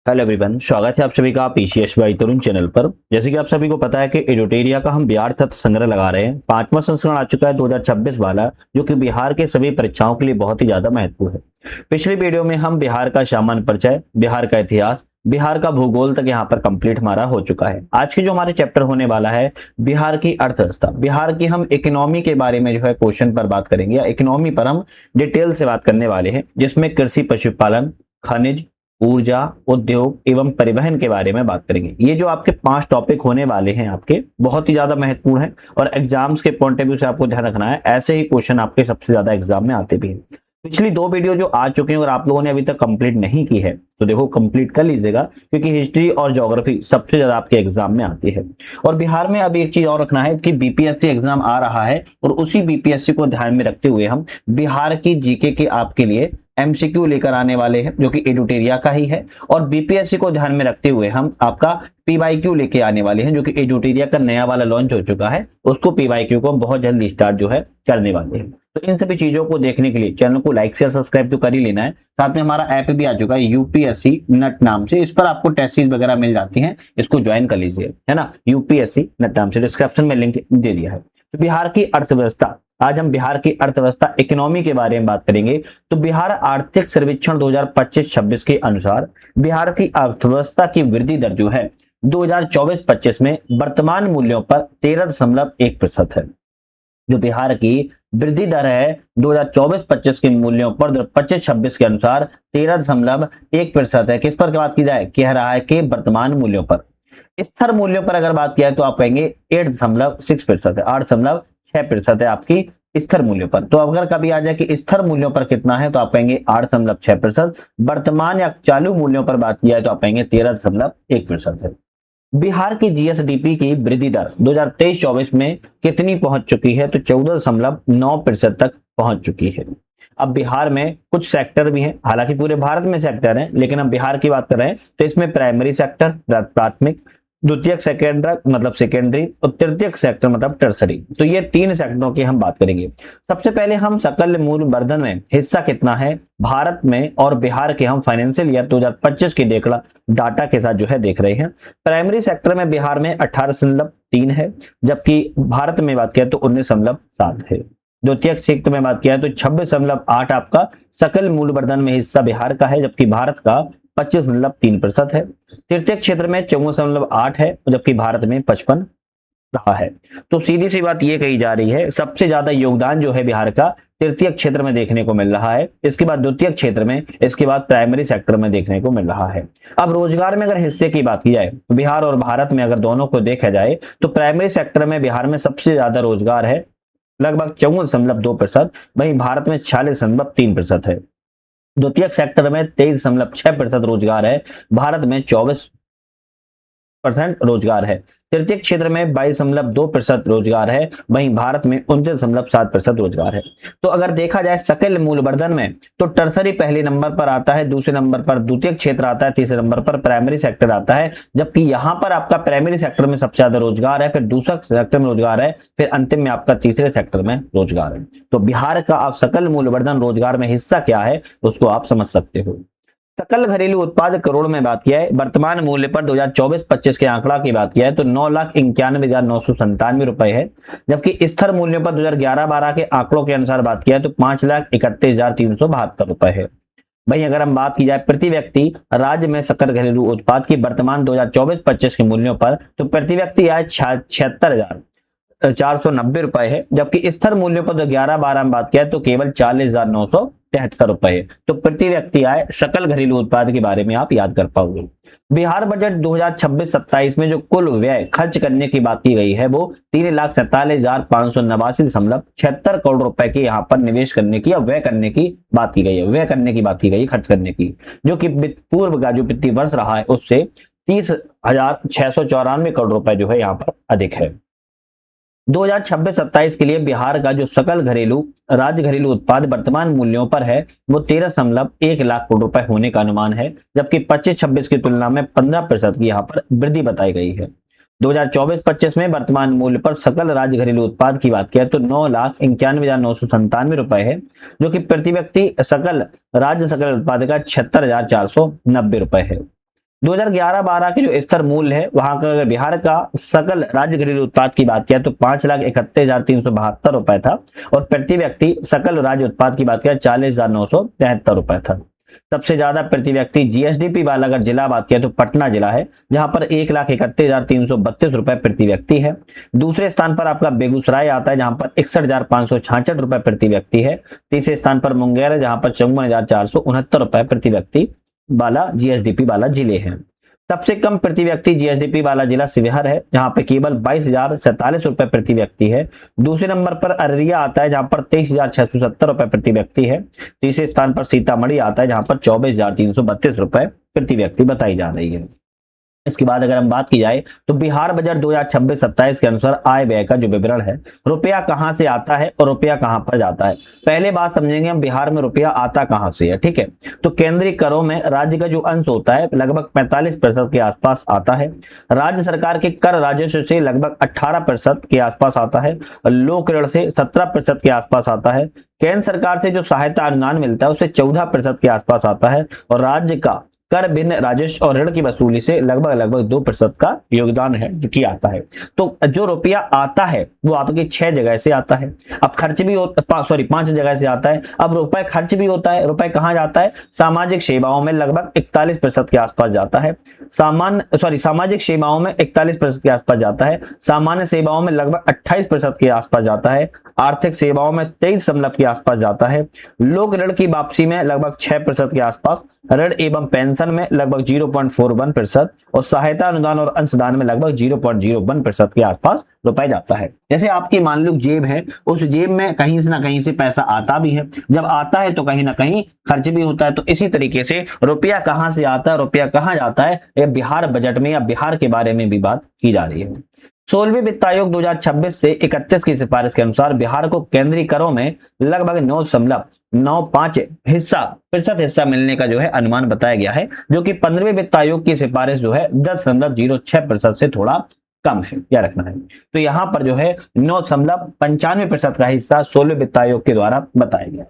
Hello everyone, स्वागत है आप सभी का पीसीएस बाई तरुण चैनल पर। जैसे कि आप सभी को पता है कि एडुटेरिया का हम बिहार तत्व संग्रह लगा रहे हैं। 5वां संस्करण आ चुका है 2026 वाला, जो कि बिहार के सभी परीक्षाओं के लिए बहुत ही ज्यादा महत्वपूर्ण है। पिछली वीडियो में हम बिहार का सामान्य परिचय, बिहार का इतिहास, बिहार का भूगोल तक यहाँ पर कंप्लीट हमारा हो चुका है। आज की जो हमारे चैप्टर होने वाला है बिहार की अर्थव्यवस्था, बिहार की हम इकोनॉमी के बारे में जो है क्वेश्चन पर बात करेंगे, या इकोनॉमी पर हम डिटेल से बात करने वाले हैं, जिसमें कृषि, पशुपालन, खनिज, ऊर्जा, उद्योग एवं परिवहन के बारे में बात करेंगे। ये जो आपके 5 टॉपिक होने वाले हैं आपके बहुत ही ज्यादा महत्वपूर्ण है और एग्जाम्स के पॉइंट ऑफ व्यू से आपको ध्यान रखना है। ऐसे ही क्वेश्चन आपके सबसे ज्यादा एग्जाम में आते भी हैं। पिछली 2 वीडियो जो आ चुके हैं और आप लोगों ने अभी तक कंप्लीट नहीं की है तो देखो कंप्लीट कर लीजिएगा, क्योंकि हिस्ट्री और ज्योग्राफी सबसे ज्यादा आपके एग्जाम में आती है। और बिहार में अभी एक चीज और रखना है कि बीपीएससी एग्जाम आ रहा है और उसी बीपीएससी को ध्यान में रखते हुए हम बिहार की जीके के आपके लिए एमसीक्यू लेकर आने वाले हैं, जो कि एडुटेरिया का ही है। और बीपीएससी को ध्यान में रखते हुए हम आपका पीवाईक्यू लेके आने वाले हैं, जो कि एडुटेरिया का नया वाला लॉन्च हो चुका है। उसको पीवाईक्यू को हम बहुत जल्द स्टार्ट जो है करने वाले हैं। तो इन सभी चीजों को देखने के लिए चैनल को लाइक शेयर सब्सक्राइब तो कर ही लेना है। साथ में हमारा ऐप भी आ चुका है यूपीएससी नट नाम से, इस पर आपको टेस्ट सीरीज वगैरह मिल जाती हैं, इसको ज्वाइन कर लीजिए, है ना। यूपीएससी नट नाम से डिस्क्रिप्शन में लिंक दे दिया है। तो बिहार की अर्थव्यवस्था, आज हम बिहार की अर्थव्यवस्था इकोनॉमी के बारे में बात करेंगे। तो बिहार आर्थिक सर्वेक्षण 2025-26 के अनुसार बिहार की अर्थव्यवस्था की वृद्धि दर जो है 2024-25 में वर्तमान मूल्यों पर 13.1% है। जो बिहार की वृद्धि दर है 2024-25 के मूल्यों पर 25-26 के अनुसार 13.1% है। किस पर बात की जाए, कह रहा है कि वर्तमान मूल्यों पर। स्थिर मूल्यों पर अगर बात किया तो आप कहेंगे 8.6% है, 8.6% है आपकी स्थिर मूल्यों पर। तो अगर कभी आ जाए कि स्थिर मूल्यों पर कितना है तो आप कहेंगे 8.6%। वर्तमान या चालू मूल्यों पर बात किया है तो आप कहेंगे 13.1% है। बिहार की जीएसडीपी की वृद्धि दर 2023-24 में कितनी पहुंच चुकी है, तो 14.9% तक पहुंच चुकी है। अब बिहार में कुछ सेक्टर भी हैं, हालांकि पूरे भारत में सेक्टर हैं, लेकिन अब बिहार की बात कर रहे हैं तो इसमें प्राइमरी सेक्टर प्राथमिक, द्वितीयक सेकेंडरी मतलब सेकेंडरी, और तृतीयक सेक्टर मतलब टर्सरी। तो ये 3 सेक्टरों की हम बात करेंगे। सबसे पहले हम सकल मूल्य वर्धन में हिस्सा कितना है भारत में और बिहार के हम फाइनेंशियल ईयर 2025 के डाटा के साथ जो है देख रहे हैं। प्राइमरी सेक्टर में बिहार में 18.3 है, जबकि भारत में बात किया तो 19.7 है। द्वितीयक क्षेत्र में बात किया है तो 26.8 आपका सकल मूल्य वर्धन में हिस्सा बिहार का है, जबकि भारत का 25.3% है। तृतीयक क्षेत्र में 54.8 है, जबकि भारत में 55 रहा है। तो सीधी सी बात यह कही जा रही है सबसे ज्यादा योगदान जो है बिहार का तृतीयक क्षेत्र में देखने को मिल रहा है, इसके बाद द्वितीयक क्षेत्र में, इसके बाद प्राइमरी सेक्टर में देखने को मिल रहा है। अब रोजगार में अगर हिस्से की बात की जाए बिहार और भारत में अगर दोनों को देखा जाए तो प्राइमरी सेक्टर में बिहार में सबसे ज्यादा रोजगार है, लगभग 54.2%, वहीं भारत में 46.3% है। द्वितीयक सेक्टर में 23.6% रोजगार है, भारत में 24% रोजगार है। तृतीयक क्षेत्र में 22.2% रोजगार है, वहीं भारत में 29.7% रोजगार है। तो अगर देखा जाए सकल मूल्य वर्धन में तो टर्सरी पहले नंबर पर आता है, दूसरे नंबर पर द्वितीयक क्षेत्र आता है, तीसरे नंबर पर प्राइमरी सेक्टर आता है। जबकि यहां पर आपका प्राइमरी सेक्टर में सबसे ज्यादा रोजगार है, फिर दूसरा सेक्टर में रोजगार है, फिर अंतिम में आपका तीसरे सेक्टर में रोजगार है। तो बिहार का आप सकल मूल्य वर्धन रोजगार में हिस्सा क्या है उसको आप समझ सकते हो। सकल घरेलू उत्पाद करोड़ में बात किया है, वर्तमान मूल्य पर 2024-25 के आंकड़ा की बात किया है तो 9,91,997 रुपए है, जबकि स्थिर मूल्यों पर 2011-12 के आंकड़ों के अनुसार बात किया है तो 5,31,372 रुपए है। वहीं अगर हम बात की जाए प्रति व्यक्ति राज्य में सकल घरेलू उत्पाद की वर्तमान 2024-25 के मूल्यों पर तो प्रति व्यक्ति आय 76,490 रुपए है, जबकि स्थिर मूल्यों पर 11-12 में बात किया है तो केवल 40,973 रुपए है। तो प्रति व्यक्ति आय सकल घरेलू उत्पाद के बारे में आप याद कर पाओगे। बिहार बजट 2026-27 में जो कुल व्यय खर्च करने की बात की गई है वो 3,47,589.76 करोड़ रुपए के यहाँ पर निवेश करने की या व्यय करने की बात की गई है, व्यय करने की बात की गई है, खर्च करने की, जो कि पूर्व का जो वित्तीय वर्ष रहा है उससे 30,694 करोड़ रुपए जो है यहाँ पर अधिक है। 2026-27 के लिए बिहार का जो सकल राज्य घरेलू उत्पाद वर्तमान मूल्यों पर है वो 13.1 लाख करोड़ रुपए होने का अनुमान है, जबकि 25-26 की तुलना में 15% की यहाँ पर वृद्धि बताई गई है। 2024-25 में वर्तमान मूल्य पर सकल राज्य घरेलू उत्पाद की बात किया तो 9,91,997 रुपए है, जो कि प्रति व्यक्ति सकल उत्पाद का 76,490 रुपए है। 2011-12 के जो स्तर मूल्य है वहां का, अगर बिहार का सकल राज्य घरेलू उत्पाद की बात किया तो 5,31,372 रुपए था, और प्रति व्यक्ति सकल राज्य उत्पाद की बात किया 40,973 रुपए था। सबसे ज्यादा प्रति व्यक्ति जीएसडीपी वाला अगर जिला बात किया तो पटना जिला है, जहां पर 1,31,332 रुपए प्रति व्यक्ति है। दूसरे स्थान पर आपका बेगूसराय आता है, जहां पर 61,566 रुपए प्रति व्यक्ति है। तीसरे स्थान पर मुंगेर है, जहां पर 54,469 रुपए प्रति व्यक्ति वाला जीएसडीपी वाला जिले हैं। सबसे कम प्रति व्यक्ति जीएसडीपी वाला जिला शिवहर है, जहां पर केवल 22,047 रुपए प्रति व्यक्ति है। दूसरे नंबर पर अररिया आता है, जहां पर 23,670 रुपए प्रति व्यक्ति है। तीसरे स्थान पर सीतामढ़ी आता है, जहां पर 24,332 रुपए प्रति व्यक्ति बताई जा रही है। इसके बाद अगर हम बात की जाए तो बिहार बजट 2026-27 के अनुसार आय व्यय का जो विवरण है, रुपया कहां से आता है और रुपया कहां पर जाता है। पहले बात समझेंगे हम बिहार में रुपया आता कहां से है, ठीक है। तो केंद्रीय करों में राज्य का जो अंश होता है लगभग 45% के आसपास आता है। राज्य सरकार के कर राजस्व से लगभग 18% के आसपास आता है। लोक ऋण से 17% के आसपास आता है। केंद्र सरकार से जो सहायता अनुदान मिलता है उससे 14% के आसपास आता है। और राज्य का कर भिन्न राजस्व और ऋण की वसूली से लगभग 2% का योगदान है जो कि आता है। तो जो रुपया आता है वो आपकी 6 जगह से आता है। अब खर्च भी 5 जगह से आता है। अब रुपए खर्च भी होता है। रुपए कहाँ जाता है? सामाजिक सेवाओं में लगभग 41% के आसपास जाता है। सामाजिक सेवाओं में 41% के आसपास जाता है। सामान्य सेवाओं में लगभग 28% के आसपास जाता है। आर्थिक सेवाओं में 23% के आसपास जाता है। लोक ऋण की वापसी में लगभग 6% के आसपास, ऋण एवं पेंशन में लगभग 0.41% और सहायता अनुदान और अंशदान में लगभग 0.01% के आसपास रुपए जाता है। जैसे आपकी मान लो जेब है, उस जेब में कहीं से ना कहीं से पैसा आता भी है। जब आता है तो कहीं ना कहीं खर्च भी होता है। तो इसी तरीके से रुपया कहां से आता है, रुपया कहां जाता है, यह बिहार बजट में या बिहार के बारे में भी बात की जा रही है। 16वें वित्त आयोग 2026 से 31 की सिफारिश के अनुसार बिहार को केंद्रीय करों में लगभग 9.95 प्रतिशत हिस्सा मिलने का जो है अनुमान बताया गया है, जो कि 15वें वित्त आयोग की सिफारिश जो है 10.06% से थोड़ा कम है, क्या रखना है। तो यहां पर जो है 9.95% का हिस्सा 16वें वित्त आयोग के द्वारा बताया गया।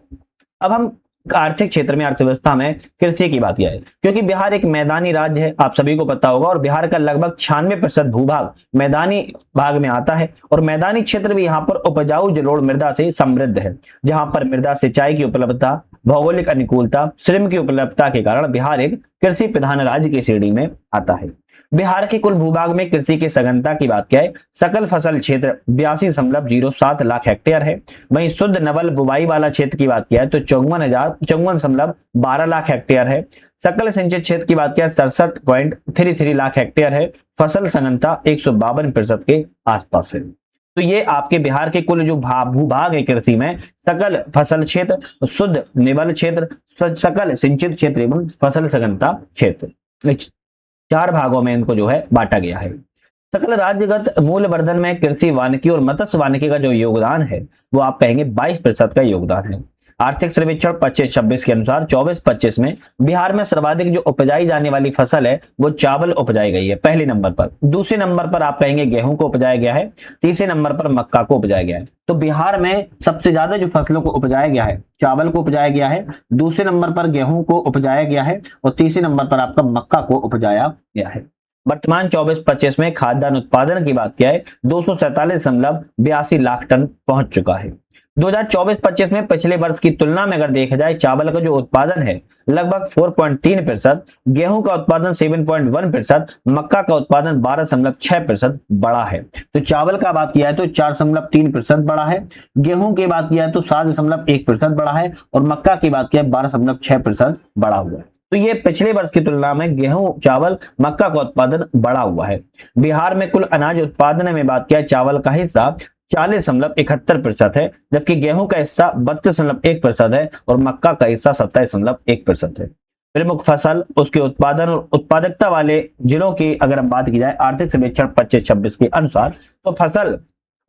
अब हम आर्थिक क्षेत्र में, अर्थव्यवस्था में कृषि की बात किया है, क्योंकि बिहार एक मैदानी राज्य है, आप सभी को पता होगा, और बिहार का लगभग 96% भूभाग मैदानी भाग में आता है। और मैदानी क्षेत्र भी यहाँ पर उपजाऊ जलोढ़ मृदा से समृद्ध है, जहां पर मृदा सिंचाई की उपलब्धता, भौगोलिक अनुकूलता, श्रम की उपलब्धता के कारण बिहार एक कृषि प्रधान राज्य की श्रेणी में आता है। बिहार के कुल भूभाग में कृषि की सघनता की बात किया है, सकल फसल क्षेत्र 82.07 लाख हेक्टेयर है। वहीं शुद्ध नवल बुवाई वाला क्षेत्र की बात किया है तो 54.12 लाख हेक्टेयर है। सकल सिंचित क्षेत्र की बात किया 67.33 लाख हेक्टेयर है। फसल सघनता 152% के आसपास है। तो ये आपके बिहार के कुल जो भूभाग है कृषि में, सकल फसल क्षेत्र, शुद्ध निवल क्षेत्र, सकल सिंचित क्षेत्र एवं फसल सघनता क्षेत्र, 4 भागों में इनको जो है बांटा गया है। सकल राज्यगत मूल्यवर्धन में कृषि वानिकी और मत्स्य वानिकी का जो योगदान है वो आप कहेंगे 22% का योगदान है। आर्थिक सर्वेक्षण 25-26 के अनुसार 24-25 में बिहार में सर्वाधिक जो उपजाई जाने वाली फसल है वो चावल उपजाई गई है पहले नंबर पर। दूसरे नंबर पर आप कहेंगे गेहूं को उपजाया गया है। तीसरे नंबर पर मक्का को उपजाया गया है। तो बिहार में सबसे ज्यादा जो फसलों को उपजाया गया है, चावल को उपजाया गया है, दूसरे नंबर पर गेहूं को उपजाया गया है और तीसरे नंबर पर आपका मक्का को उपजाया गया है। वर्तमान 24-25 में खाद्यान्न उत्पादन की बात किया है 247.82 लाख टन पहुंच चुका है। 2024-25 में पिछले वर्ष की तुलना में अगर देखा जाए, चावल का जो उत्पादन है लगभग 4.3%, गेहूं का उत्पादन 7.1%, मक्का का उत्पादन 12.6% बढ़ा है। तो चावल का बात किया है तो 4.3% बढ़ा है, गेहूं की बात किया है तो 7.1% बढ़ा है और मक्का की बात किया है 12.6% बढ़ा हुआ है। तो ये पिछले वर्ष की तुलना में गेहूं, चावल, मक्का का उत्पादन बढ़ा हुआ है। बिहार में कुल अनाज उत्पादन में बात किया, चावल का हिस्सा 40.71% है, जबकि गेहूं का हिस्सा 32.1% है और मक्का का हिस्सा 27.1% है। प्रमुख फसल, उसके उत्पादन और उत्पादकता वाले जिलों की अगर हम बात की जाए आर्थिक सर्वेक्षण 25-26 के अनुसार, तो फसल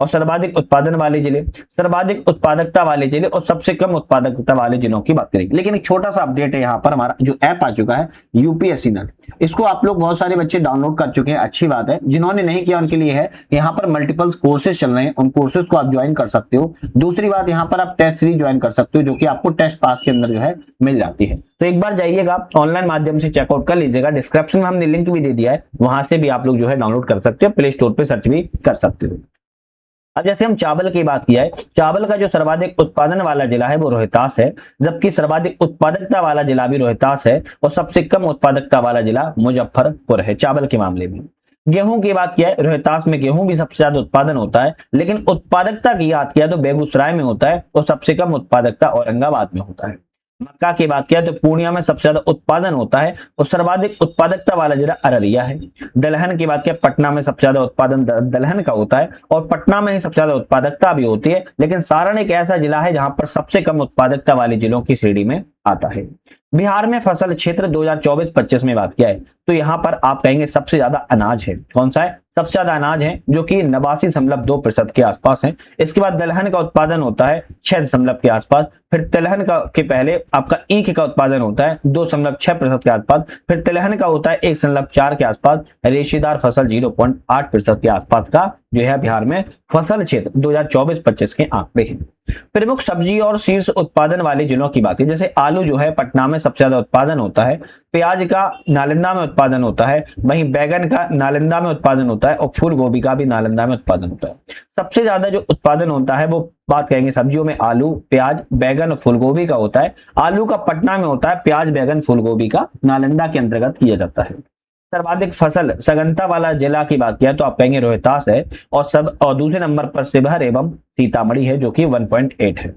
और सर्वाधिक उत्पादन वाले जिले, सर्वाधिक उत्पादकता वाले जिले और सबसे कम उत्पादकता वाले जिलों की बात करेंगे। लेकिन एक छोटा सा अपडेट है, यहाँ पर हमारा जो ऐप आ चुका है यूपीएससी नल, इसको आप लोग बहुत सारे बच्चे डाउनलोड कर चुके हैं, अच्छी बात है। जिन्होंने नहीं किया उनके लिए है, यहाँ पर मल्टीपल कोर्सेज चल रहे हैं, उन कोर्सेज को आप ज्वाइन कर सकते हो। दूसरी बात, यहाँ पर आप टेस्ट सीरीज ज्वाइन कर सकते हो, जो कि आपको टेस्ट पास के अंदर जो है मिल जाती है। तो एक बार जाइएगा, ऑनलाइन माध्यम से चेकआउट कर लीजिएगा, डिस्क्रिप्शन में हमने लिंक भी दे दिया है, वहां से भी आप लोग जो है डाउनलोड कर सकते हो, प्ले स्टोर पे सर्च भी कर सकते हो। अब जैसे हम चावल की बात किया है, चावल का जो सर्वाधिक उत्पादन वाला जिला है वो रोहतास है, जबकि सर्वाधिक उत्पादकता वाला जिला भी रोहतास है और सबसे कम उत्पादकता वाला जिला मुजफ्फरपुर है चावल के मामले में। गेहूं की बात किया है, रोहतास में गेहूं भी सबसे ज्यादा उत्पादन होता है, लेकिन उत्पादकता की बात किया तो बेगूसराय में होता है और सबसे कम उत्पादकता औरंगाबाद में होता है। मक्का की बात किया तो पूर्णिया में सबसे ज्यादा उत्पादन होता है और सर्वाधिक उत्पादकता वाला जिला अररिया है। दलहन की बात किया, पटना में सबसे ज्यादा उत्पादन दलहन का होता है और पटना में ही सबसे ज्यादा उत्पादकता भी होती है, लेकिन सारण एक ऐसा जिला है जहां पर सबसे कम उत्पादकता वाले जिलों की श्रेणी में आता है। बिहार में फसल क्षेत्र 2024-25 में बात किया है तो यहाँ पर आप कहेंगे सबसे ज्यादा अनाज है, कौन सा है, सबसे ज्यादा अनाज है जो कि 89.2% के आसपास है। इसके बाद दलहन का उत्पादन होता है 6 के आसपास, फिर तिलहन का के पहले आपका ईख का उत्पादन होता है 2.6% के आसपास, फिर तिलहन का होता है 1.4 के आसपास, रेशेदार फसल 0.8% के आसपास का जो है बिहार में फसल क्षेत्र 2024-25 के आंकड़े हैं। प्रमुख सब्जी और शीर्ष उत्पादन वाले जिलों की बात है, जैसे आलू जो है पटना में सबसे ज्यादा उत्पादन होता है, प्याज का नालंदा में उत्पादन होता है, वहीं बैगन का नालंदा में उत्पादन होता है और फूल गोभी का भी नालंदा में उत्पादन होता है। सबसे ज्यादा जो उत्पादन होता है वो बात करेंगे सब्जियों में आलू, प्याज, बैगन और फूलगोभी का होता है। आलू का पटना में होता है, प्याज, बैगन, फूलगोभी का नालंदा के अंतर्गत किया जाता है। सर्वाधिक फसल सघनता वाला जिला की बात किया तो आप कहेंगे रोहतास है और दूसरे नंबर पर शिवहर एवं सीतामढ़ी है जो कि 1.8 है।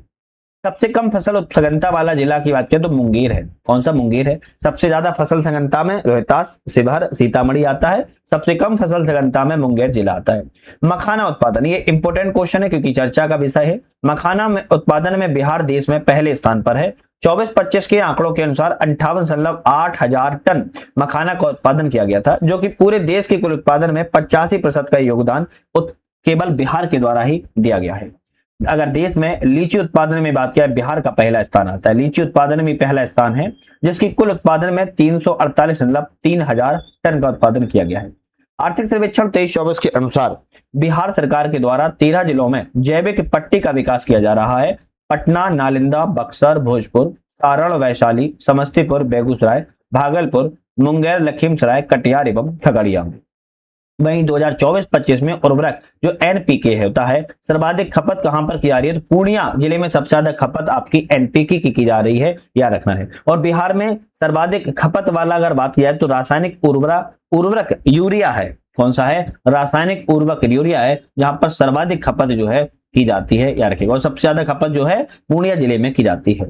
सबसे कम फसल सघनता वाला जिला की बात करें तो मुंगेर है, कौन सा, मुंगेर है। सबसे ज्यादा फसल सघनता में रोहतास, शिवहर, सीतामढ़ी आता है, सबसे कम फसल सघनता में मुंगेर जिला आता है। मखाना उत्पादन, ये इंपोर्टेंट क्वेश्चन है क्योंकि चर्चा का विषय है। मखाना में उत्पादन में बिहार देश में पहले स्थान पर है। 24-25 के आंकड़ों के अनुसार 58.8 हजार टन मखाना का उत्पादन किया गया था, जो कि पूरे देश के कुल उत्पादन में 85% का योगदान केवल बिहार के द्वारा ही दिया गया है। अगर देश में लीची उत्पादन में बात किया, बिहार का पहला स्थान आता है, लीची उत्पादन में पहला स्थान है, जिसकी कुल उत्पादन में 348.3 हजार टन का उत्पादन किया गया है। आर्थिक सर्वेक्षण 23-24 के अनुसार बिहार सरकार के द्वारा 13 जिलों में जैविक पट्टी का विकास किया जा रहा है। पटना, नालंदा, बक्सर, भोजपुर, सारण, वैशाली, समस्तीपुर, बेगूसराय, भागलपुर, मुंगेर, लखीमसराय, कटिहार एवं खगड़िया में। वहीं 2024-25 में उर्वरक जो एनपीके होता है, सर्वाधिक खपत कहां पर की जा रही है तो पूर्णिया जिले में सबसे ज्यादा खपत आपकी एनपीके की जा रही है, याद रखना है। और बिहार में सर्वाधिक खपत वाला अगर बात की जाए तो रासायनिक उर्वरक यूरिया है, कौन सा है, रासायनिक उर्वरक यूरिया है, जहां पर सर्वाधिक खपत जो है की जाती है, याद रखिएगा। और सबसे ज्यादा खपत जो है पूर्णिया जिले में की जाती है।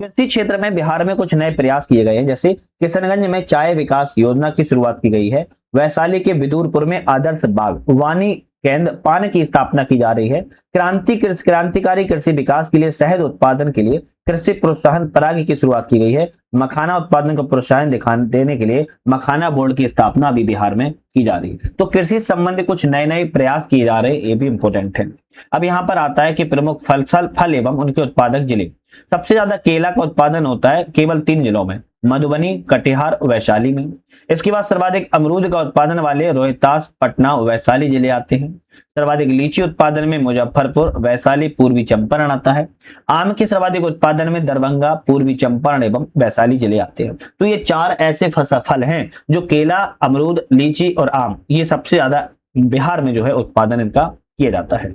कृषि क्षेत्र में बिहार में कुछ नए प्रयास किए गए हैं, जैसे किशनगंज में चाय विकास योजना की शुरुआत की गई है। वैशाली के विदुरपुर में आदर्श बागवानी केंद्र पान की स्थापना की जा रही है। क्रांतिकारी कृषि विकास के लिए शहद उत्पादन के लिए कृषि प्रोत्साहन पराग की शुरुआत की गई है। मखाना उत्पादन को प्रोत्साहन देने के लिए मखाना बोर्ड की स्थापना अभी बिहार में की जा रही है। तो कृषि संबंधी कुछ नए नए प्रयास किए जा रहे हैं, ये भी इंपॉर्टेंट है। अब यहाँ पर आता है कि प्रमुख फल एवं उनके उत्पादक जिले। सबसे ज्यादा केला का उत्पादन होता है केवल 3 जिलों में, मधुबनी, कटिहार, वैशाली में। इसके बाद सर्वाधिक अमरूद का उत्पादन वाले रोहतास, पटना, वैशाली जिले आते हैं। सर्वाधिक लीची उत्पादन में मुजफ्फरपुर, वैशाली, पूर्वी चंपारण आता है। आम के सर्वाधिक उत्पादन में दरभंगा, पूर्वी चंपारण एवं वैशाली जिले आते हैं। तो ये 4 ऐसे फल हैं जो केला, अमरूद, लीची और आम, ये सबसे ज्यादा बिहार में जो है उत्पादन इनका किया जाता है।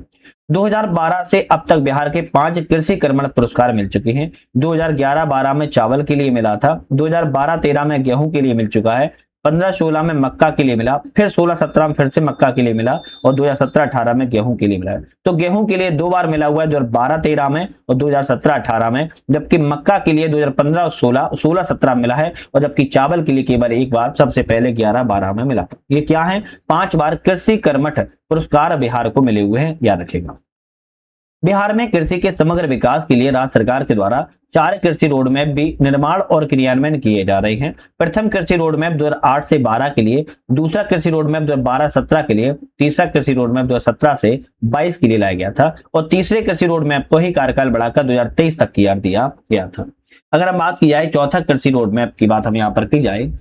2012 से अब तक बिहार के 5 कृषि कर्मण पुरस्कार मिल चुके हैं। 2011-12 में चावल के लिए मिला था, 2012-13 में गेहूं के लिए मिल चुका है, 15-16 में मक्का के लिए मिला, फिर 16-17 में फिर से मक्का के लिए मिला और 2017-18 में गेहूं के लिए मिला है। तो गेहूं के लिए 2 बार मिला हुआ है, 2012-13 में और 2017-18 में, जबकि मक्का के लिए 2015 और 16-17 मिला है और जबकि चावल के लिए केवल 1 बार सबसे पहले 11-12 में मिला था। ये क्या है, 5 बार कृषि कर्मठ पुरस्कार बिहार को मिले हुए हैं, याद रखेगा। बिहार में कृषि के समग्र विकास के लिए राज्य सरकार के द्वारा 4 कृषि रोड मैप भी निर्माण और क्रियान्वयन किए जा रहे हैं। प्रथम कृषि रोड मैप 2008 से 12 के लिए, दूसरा कृषि रोड मैप 2012-17 के लिए, तीसरा कृषि रोड मैप 2017 से 22 के लिए लाया गया था और तीसरे कृषि रोड मैप को ही कार्यकाल बढ़ाकर 2023 तक किया दिया गया था। अगर हम बात की जाए चौथा कृषि रोड मैप की बात हम यहाँ पर की जाए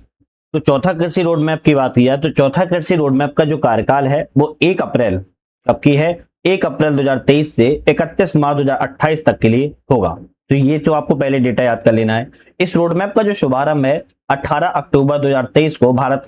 तो चौथा कृषि रोड मैप की बात की जाए तो चौथा कृषि रोड मैप का जो कार्यकाल है वो 1 अप्रैल कब की है, 1 अप्रैल 2023 से 31 मार्च 2028 तक के लिए होगा। तो ये तो आपको पहले डेटा याद कर लेना है। इस रोड मैप का जो शुभारंभ है 18 अक्टूबर 2023 को भारत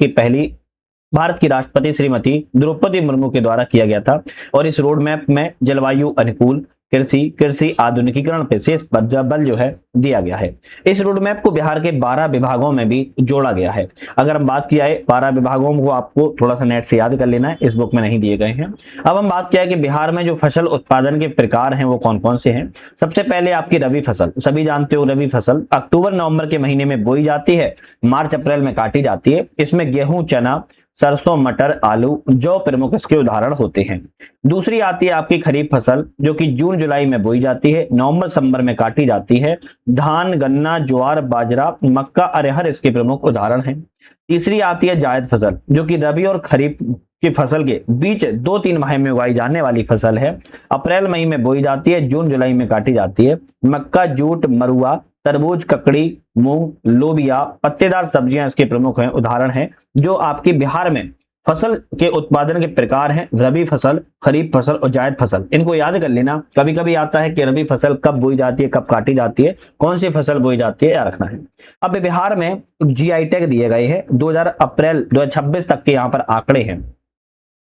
की राष्ट्रपति श्रीमती द्रौपदी मुर्मू के द्वारा किया गया था और इस रोड मैप में जलवायु अनुकूल कृषि आधुनिकीकरण पे विशेष बल जो है दिया गया है। इस रोड मैप को बिहार के 12 विभागों में भी जोड़ा गया है। अगर हम बात किया है 12 विभागों को आपको थोड़ा सा नेट से याद कर लेना है, इस बुक में नहीं दिए गए हैं। अब हम बात किया है कि बिहार में जो फसल उत्पादन के प्रकार हैं वो कौन कौन से हैं। सबसे पहले आपकी रबी फसल, सभी जानते हो रबी फसल अक्टूबर नवंबर के महीने में बोई जाती है, मार्च अप्रैल में काटी जाती है। इसमें गेहूं, चना, सरसों, मटर, आलू, जौ प्रमुख इसके उदाहरण होते हैं। दूसरी आती है आपकी खरीफ फसल जो कि जून जुलाई में बोई जाती है, नवंबर दिसंबर में काटी जाती है। धान, गन्ना, ज्वार, बाजरा, मक्का, अरहर इसके प्रमुख उदाहरण हैं। तीसरी आती है जायद फसल जो कि रबी और खरीफ की फसल के बीच 2-3 माह में उगाई जाने वाली फसल है। अप्रैल मई में बोई जाती है, जून जुलाई में काटी जाती है। मक्का, जूट, मरुआ, तरबूज, ककड़ी, मूंग, लोबिया, पत्तेदार सब्जियां इसके प्रमुख हैं, उदाहरण हैं। जो आपके बिहार में फसल के उत्पादन के प्रकार हैं रबी फसल, खरीफ फसल और जायद फसल, इनको याद कर लेना। कभी कभी आता है कि रबी फसल कब बोई जाती है, कब काटी जाती है, कौन सी फसल बोई जाती है, याद रखना है। अब बिहार में जीआई टैग दिए गए हैं 2000 अप्रैल 2026 तक के यहाँ पर आंकड़े हैं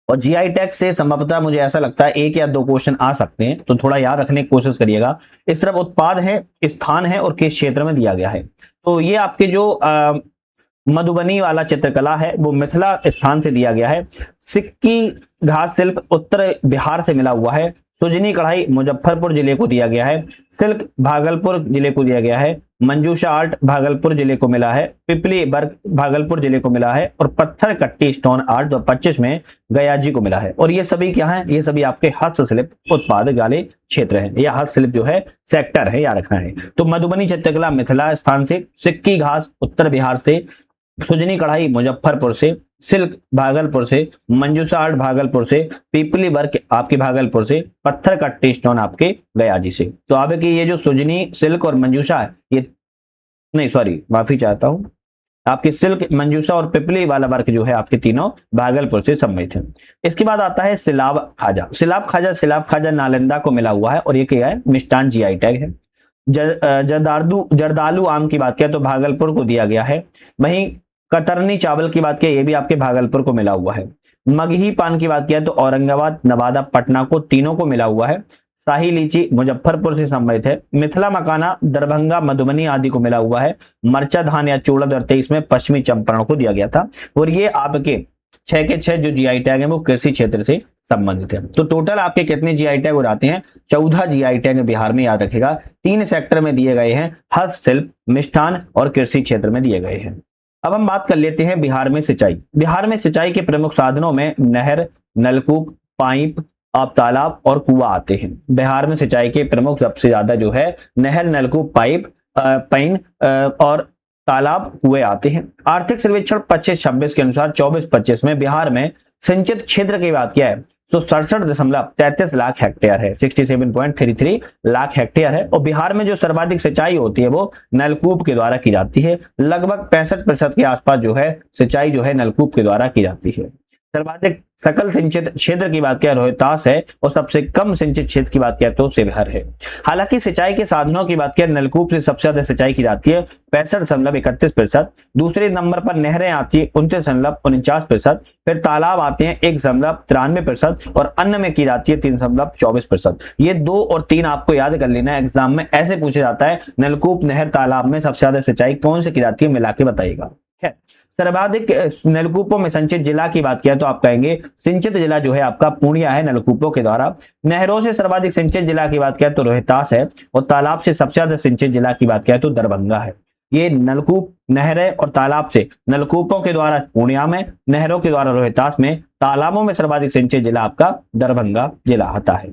और जीआई टैग से संभवतः मुझे ऐसा लगता है 1 या 2 क्वेश्चन आ सकते हैं, तो थोड़ा याद रखने की कोशिश करिएगा। इस तरफ उत्पाद है, स्थान है और किस क्षेत्र में दिया गया है। तो ये आपके जो मधुबनी वाला चित्रकला है वो मिथिला स्थान से दिया गया है। सिक्की घास शिल्प उत्तर बिहार से मिला हुआ है। सुजनी कढ़ाई मुजफ्फरपुर जिले को दिया गया है। सिल्क भागलपुर जिले को दिया गया है। मंजूषा आर्ट भागलपुर जिले को मिला है। पिपली वर्क भागलपुर जिले को मिला है और पत्थर कट्टी स्टोन आर्ट 2025 में गयाजी को मिला है। और ये सभी क्या है, ये सभी आपके हस्तशिल्प उत्पाद वाले क्षेत्र हैं या हस्तशिल्प जो है सेक्टर है, याद रखना है। तो मधुबनी चित्रकला मिथिला स्थान से, सिक्की घास उत्तर बिहार से, सुजनी कढ़ाई मुजफ्फरपुर से, सिल्क भागलपुर से, मंजूषा आर्ट भागलपुर से, पीपली वर्क आपके भागलपुर से, पत्थर कट्टी स्टोन आपके गयाजी से। तो आपके ये जो सुजनी, सिल्क और मंजूषा है, ये नहीं सॉरी माफी चाहता हूं, आपके सिल्क, मंजूषा और पिपली वाला वर्क जो है आपके तीनों भागलपुर से संबंधित है। इसके बाद आता है सिलाब खाजा। सिलाब खाजा नालंदा को मिला हुआ है और ये क्या है, मिष्टान जीआई टैग है। जर्दालू आम की बात किया तो भागलपुर को दिया गया है। वहीं कतरनी चावल की बात किया, ये भी आपके भागलपुर को मिला हुआ है। मगही पान की बात किया तो औरंगाबाद, नवादा, पटना को तीनों को मिला हुआ है। शाही लीची मुजफ्फरपुर से संबंधित है। मिथिला मकाना दरभंगा, मधुबनी आदि को मिला हुआ है। मरचा धान या चूड़ा 2023 में पश्चिमी चंपारण को दिया गया था। और ये आपके 6 के 6 जो जीआई टैग है वो कृषि क्षेत्र से संबंधित है। तो टोटल आपके कितने जीआई टैग हो जाते हैं, 14 जीआई टैग बिहार में, याद रखेगा। 3 सेक्टर में दिए गए हैं, हस्तशिल्प, मिष्ठान और कृषि क्षेत्र में दिए गए हैं। अब हम बात कर लेते हैं बिहार में सिंचाई। बिहार में सिंचाई के प्रमुख साधनों में नहर, नलकूप, पाइप, अब तालाब और कुआं आते हैं। बिहार में सिंचाई के प्रमुख सबसे ज्यादा जो है नहर, नलकूप, पाइन और तालाब, कुएं आते हैं। आर्थिक सर्वेक्षण 25-26 के अनुसार 24-25 में बिहार में सिंचित क्षेत्र की बात किया है तो 67.33 लाख हेक्टेयर है, 67.33 लाख हेक्टेयर है। और बिहार में जो सर्वाधिक सिंचाई होती है वो नलकूप के द्वारा की जाती है। लगभग 65% के आसपास जो है सिंचाई जो है नलकूप के द्वारा की जाती है। सर्वाधिक सकल सिंचित क्षेत्र की बात किया रोहतास है और सबसे कम सिंचित क्षेत्र की बात किया तो शिवहर है। हालांकि सिंचाई के साधनों की बात किया नलकूप से सबसे ज्यादा सिंचाई की जाती है 65.31%। दूसरे नंबर पर नहरें आती है 29.49%। फिर तालाब आते हैं 1.93% और अन्न में की जाती है 3.24%। ये 2 और 3 आपको याद कर लेना है, एग्जाम में ऐसे पूछा जाता है नलकूप, नहर, तालाब में सबसे ज्यादा सिंचाई कौन से की जाती है, मिला के बताइएगा। सर्वाधिक नलकूपों में संचित जिला की बात किया तो आप कहेंगे सिंचित जिला जो है आपका पूर्णिया है नलकूपों के द्वारा। नहरों से सर्वाधिक सिंचित जिला की बात किया तो रोहतास है और तालाब से सबसे ज्यादा सिंचित जिला की बात किया तो दरभंगा है। ये नलकूप, नहरें और तालाब से नलकूपों के द्वारा पूर्णिया में, नहरों के द्वारा रोहतास में, तालाबों में सर्वाधिक सिंचित जिला आपका दरभंगा जिला आता है।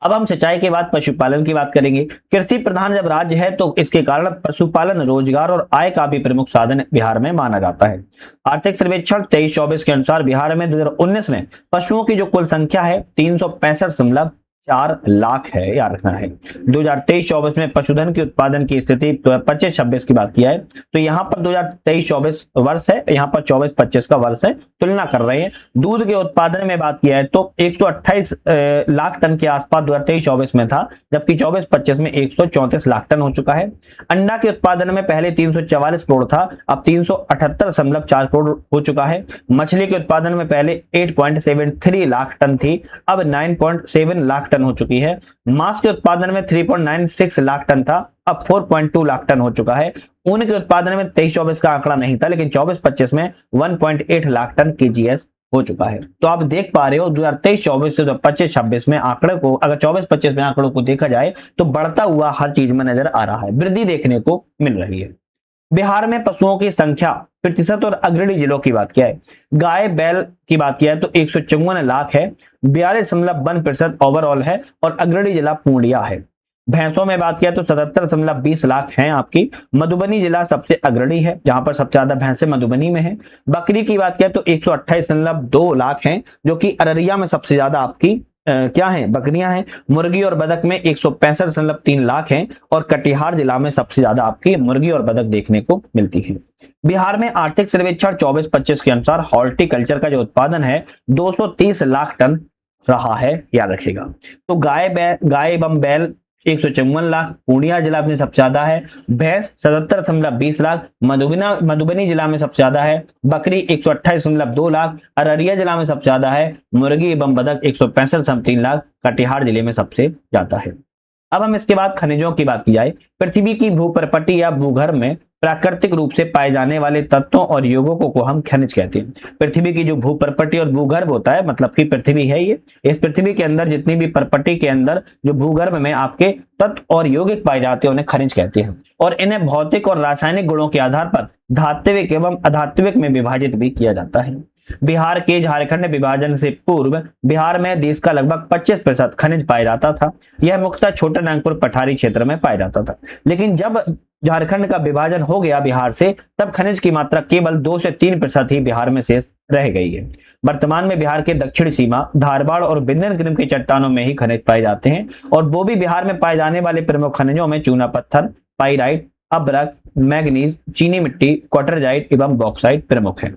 अब हम सिंचाई के बाद पशुपालन की बात करेंगे। कृषि प्रधान जब राज्य है तो इसके कारण पशुपालन रोजगार और आय का भी प्रमुख साधन बिहार में माना जाता है। आर्थिक सर्वेक्षण 23-24 के अनुसार बिहार में 2019 में पशुओं की जो कुल संख्या है 365.4 लाख है, याद रखना है। 2023-24 में पशुधन के उत्पादन की स्थिति 25-26 की बात किया है तो यहाँ पर 2023-24 वर्ष है, यहाँ पर 24-25 का वर्ष है, तुलना कर रहे हैं। दूध के उत्पादन में बात किया है तो 128 लाख टन के आसपास 2023-24 में था, जबकि 24-25 में 134 लाख टन हो चुका है। अंडा के उत्पादन में पहले 344 करोड़ था, अब 378.4 करोड़ हो चुका है। मछली के उत्पादन में पहले 8.73 लाख टन थी, अब 9.7 लाख टन हो चुकी है। मांस के उत्पादन में 3.96 लाख टन था, अब 4.2 लाख टन हो चुका है। ऊन के उत्पादन में 23-24 का आंकड़ा नहीं था, लेकिन 24-25 में 1.8 लाख टन केजीएस हो चुका है। तो आप देख पा रहे हो 2023-24 से 25-26 में आंकड़े को, अगर 24-25 में आंकड़ों को देखा जाए तो बढ़ता हुआ हर चीज में नजर आ रहा है, वृद्धि देखने को मिल रही है। बिहार में पशुओं की संख्या, प्रतिशत और अग्रणी जिलों की बात किया है। गाय बैल की बात किया है तो 154 लाख है, 42.1% ओवरऑल है और अग्रणी जिला पूर्णिया है। भैंसों में बात किया तो 77.20 लाख हैं आपकी। मधुबनी जिला सबसे अग्रणी है, जहां पर सबसे ज्यादा भैंसे मधुबनी में है। बकरी की बात किया तो 128.2 लाख हैं, जो कि अररिया में सबसे ज्यादा आपकी क्या है, बकरियां हैं। मुर्गी और बदक में 165.3 लाख हैं और कटिहार जिला में सबसे ज्यादा आपकी मुर्गी और बदक देखने को मिलती है। बिहार में आर्थिक सर्वेक्षण 24-25 के अनुसार हॉर्टिकल्चर का जो उत्पादन है 230 लाख टन रहा है, याद रखिएगा। तो गाय एवं बैल 154 लाख, पूर्णिया जिला में सबसे ज्यादा है। भैंस 77.20 लाख, मधुबनी जिला में सबसे ज्यादा है। बकरी 128.2 लाख, अररिया जिला में सबसे ज्यादा है। मुर्गी एवं बदक 165.3 लाख, कटिहार जिले में सबसे ज्यादा है। अब हम इसके बाद खनिजों की बात की जाए। पृथ्वी की भूपरपटी या भूगर्भ में प्राकृतिक रूप से पाए जाने वाले तत्वों और यौगिकों को हम खनिज कहते हैं। पृथ्वी की जो भूपरपटी और भूगर्भ होता है, मतलब कि पृथ्वी है ये, इस पृथ्वी के अंदर जितनी भी परपटी के अंदर जो भूगर्भ में आपके तत्व और यौगिक पाए जाते हैं उन्हें खनिज कहते हैं और इन्हें भौतिक और रासायनिक गुणों के आधार पर धात्विक एवं अधात्विक में विभाजित भी किया जाता है। बिहार के झारखंड विभाजन से पूर्व बिहार में देश का लगभग 25% खनिज पाया जाता था। यह मुख्यतः छोटा नागपुर पठारी क्षेत्र में पाया जाता था, लेकिन जब झारखंड का विभाजन हो गया बिहार से, तब खनिज की मात्रा केवल 2 से 3% ही बिहार में शेष रह गई है। वर्तमान में बिहार के दक्षिणी सीमा धारवाड़ और विंध्यनगिरि की चट्टानों में ही खनिज पाए जाते हैं और वो भी बिहार में पाए जाने वाले प्रमुख खनिजों में चूना पत्थर, पाइराइट, अभ्रक, मैग्नीज, चीनी मिट्टी, क्वार्टरजाइट एवं बॉक्साइट प्रमुख है।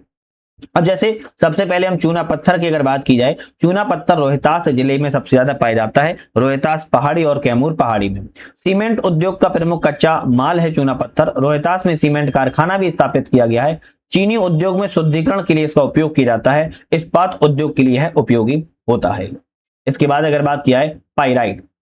अब जैसे सबसे पहले हम चूना पत्थर की अगर बात की जाए, चूना पत्थर रोहतास जिले में सबसे ज्यादा पाया जाता है, रोहतास पहाड़ी और कैमूर पहाड़ी में। सीमेंट उद्योग का प्रमुख कच्चा माल है चूना पत्थर। रोहतास में सीमेंट कारखाना भी स्थापित किया गया है। चीनी उद्योग में शुद्धिकरण के लिए इसका उपयोग किया जाता है। इस्पात उद्योग के लिए यह उपयोगी होता है। इसके बाद अगर बात किया है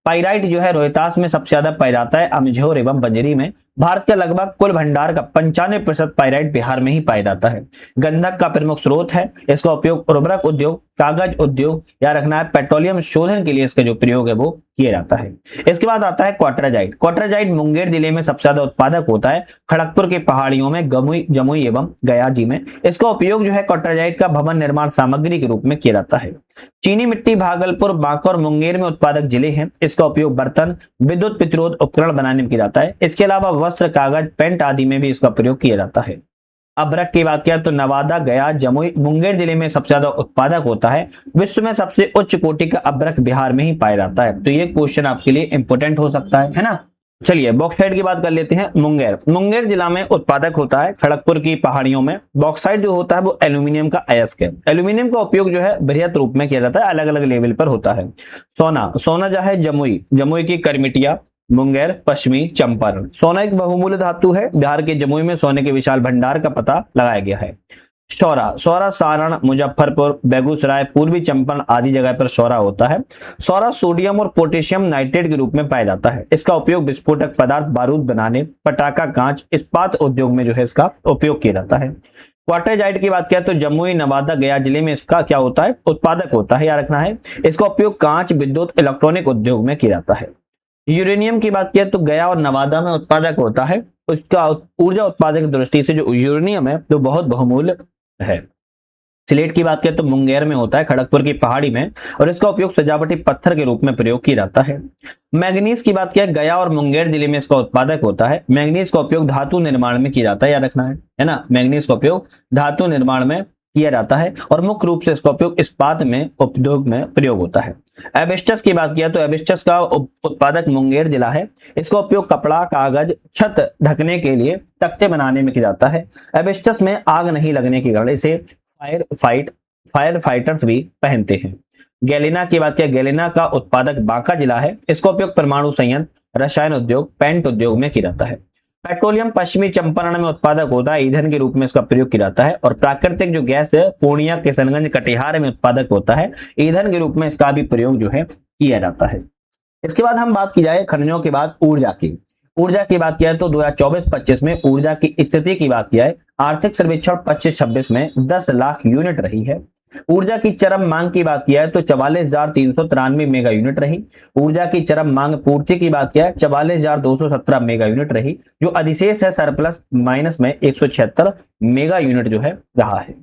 पाइराइट जो है रोहतास में सबसे ज्यादा पाया जाता है, अमझोर एवं बंजरी में। भारत के लगभग कुल भंडार का 95% पाइराइट बिहार में ही पाया जाता है। गंधक का प्रमुख स्रोत है। इसका उपयोग उर्वरक उद्योग, कागज उद्योग या रखना है पेट्रोलियम शोधन के लिए इसका जो प्रयोग है वो किया जाता है। इसके बाद आता है क्वार्टरजाइट मुंगेर जिले में सबसे ज्यादा उत्पादक होता है। खड़गपुर के पहाड़ियों में जमुई एवं गया जी में इसका उपयोग जो है क्वार्टरजाइट का भवन निर्माण सामग्री के रूप में किया जाता है। चीनी मिट्टी भागलपुर, बांका और मुंगेर में उत्पादक जिले हैं। इसका उपयोग बर्तन, विद्युत प्रतिरोध उपकरण बनाने में किया जाता है। इसके अलावा वस्त्र, कागज, पेंट आदि में भी इसका प्रयोग किया जाता है। अभ्रक की बात किया तो नवादा, गया, जमुई, मुंगेर जिले में सबसे ज्यादा उत्पादक होता है। विश्व में सबसे उच्च कोटि का अभ्रक बिहार में ही पाया जाता है। तो ये क्वेश्चन आपके लिए इंपोर्टेंट हो सकता है ना। चलिए बॉक्साइट की बात कर लेते हैं। मुंगेर जिला में उत्पादक होता है। खड़गपुर की पहाड़ियों में बॉक्साइट जो होता है वो एल्यूमिनियम का अयस्क है। एल्यूमिनियम का उपयोग जो है बृहत रूप में किया जाता है, अलग अलग लेवल पर होता है। सोना जो है जमुई की करमिटिया, मुंगेर, पश्चिमी चंपारण। सोना एक बहुमूल्य धातु है। बिहार के जमुई में सोने के विशाल भंडार का पता लगाया गया है। सौरा सारण, मुजफ्फरपुर, बेगूसराय, पूर्वी चंपारण आदि जगह पर सौरा होता है। सौरा सोडियम और पोटेशियम नाइट्रेट के रूप में पाया जाता है। इसका उपयोग विस्फोटक पदार्थ, बारूद बनाने, पटाखा, कांच, इस्पात उद्योग में जो है इसका उपयोग किया जाता है। क्वार्टरजाइट की बात किया तो जमुई, नवादा, गया जिले में इसका क्या होता है, उत्पादक होता है, याद रखना है। इसका उपयोग कांच, विद्युत, इलेक्ट्रॉनिक उद्योग में किया जाता है। यूरेनियम की बात किया तो गया और नवादा में उत्पादक होता है। उसका ऊर्जा उत्पादक दृष्टि से जो यूरेनियम है तो बहुत बहुमूल्य है। सिलेट की बात करें तो मुंगेर में होता है, खड़गपुर की पहाड़ी में, और इसका उपयोग सजावटी पत्थर के रूप में प्रयोग किया जाता है। मैंगनीज की बात करें, गया और मुंगेर जिले में इसका उत्पादक होता है। मैंगनीज का उपयोग धातु निर्माण में किया जाता है, याद रखना है ना, मैंगनीज का उपयोग धातु निर्माण में किया जाता है और मुख्य रूप से इसका उपयोग इस्पात में उद्योग में प्रयोग होता है। एबिस्टस की बात किया तो एबिस्टस का उत्पादक मुंगेर जिला है। इसका उपयोग कपड़ा, कागज, छत ढकने के लिए तख्ते बनाने में किया जाता है। एबिस्टस में आग नहीं लगने के कारण इसे फायर फाइटर्स भी पहनते हैं। गैलेना की बात किया, गैलेना का उत्पादक बांका जिला है। इसका उपयोग परमाणु संयंत्र, रसायन उद्योग, पेंट उद्योग में किया जाता है। पेट्रोलियम पश्चिमी चंपारण में उत्पादक होता है, ईंधन के रूप में इसका प्रयोग किया जाता है। और प्राकृतिक जो गैस है पूर्णिया, किशनगंज, कटिहार में उत्पादक होता है, ईंधन के रूप में इसका भी प्रयोग जो है किया जाता है। इसके बाद हम बात की जाए खनिजों के बाद ऊर्जा की। ऊर्जा की बात किया है तो 2024-25 में ऊर्जा की स्थिति की बात किया है, आर्थिक सर्वेक्षण 25-26 में 10 लाख यूनिट रही है। ऊर्जा की चरम मांग की बात किया है तो 44,393 मेगा यूनिट रही। ऊर्जा की चरम मांग पूर्ति की बात किया है 44,217 मेगा यूनिट रही। जो अधिशेष है सरप्लस माइनस में 176 मेगा यूनिट जो है रहा है।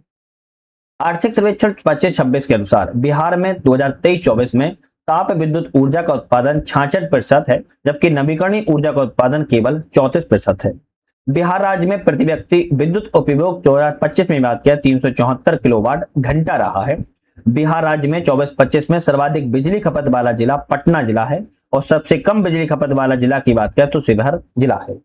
आर्थिक सर्वेक्षण 25-26 के अनुसार बिहार में 2023-24 में ताप विद्युत ऊर्जा का उत्पादन 66% है, जबकि नवीकरणीय ऊर्जा का उत्पादन केवल 34% है। बिहार राज्य में प्रति व्यक्ति विद्युत उपभोग 2025 में बात किया 374 किलोवाट घंटा रहा है। बिहार राज्य में 24-25 में सर्वाधिक बिजली खपत वाला जिला पटना जिला है और सबसे कम बिजली खपत वाला जिला की बात करें तो शिवहर जिला है।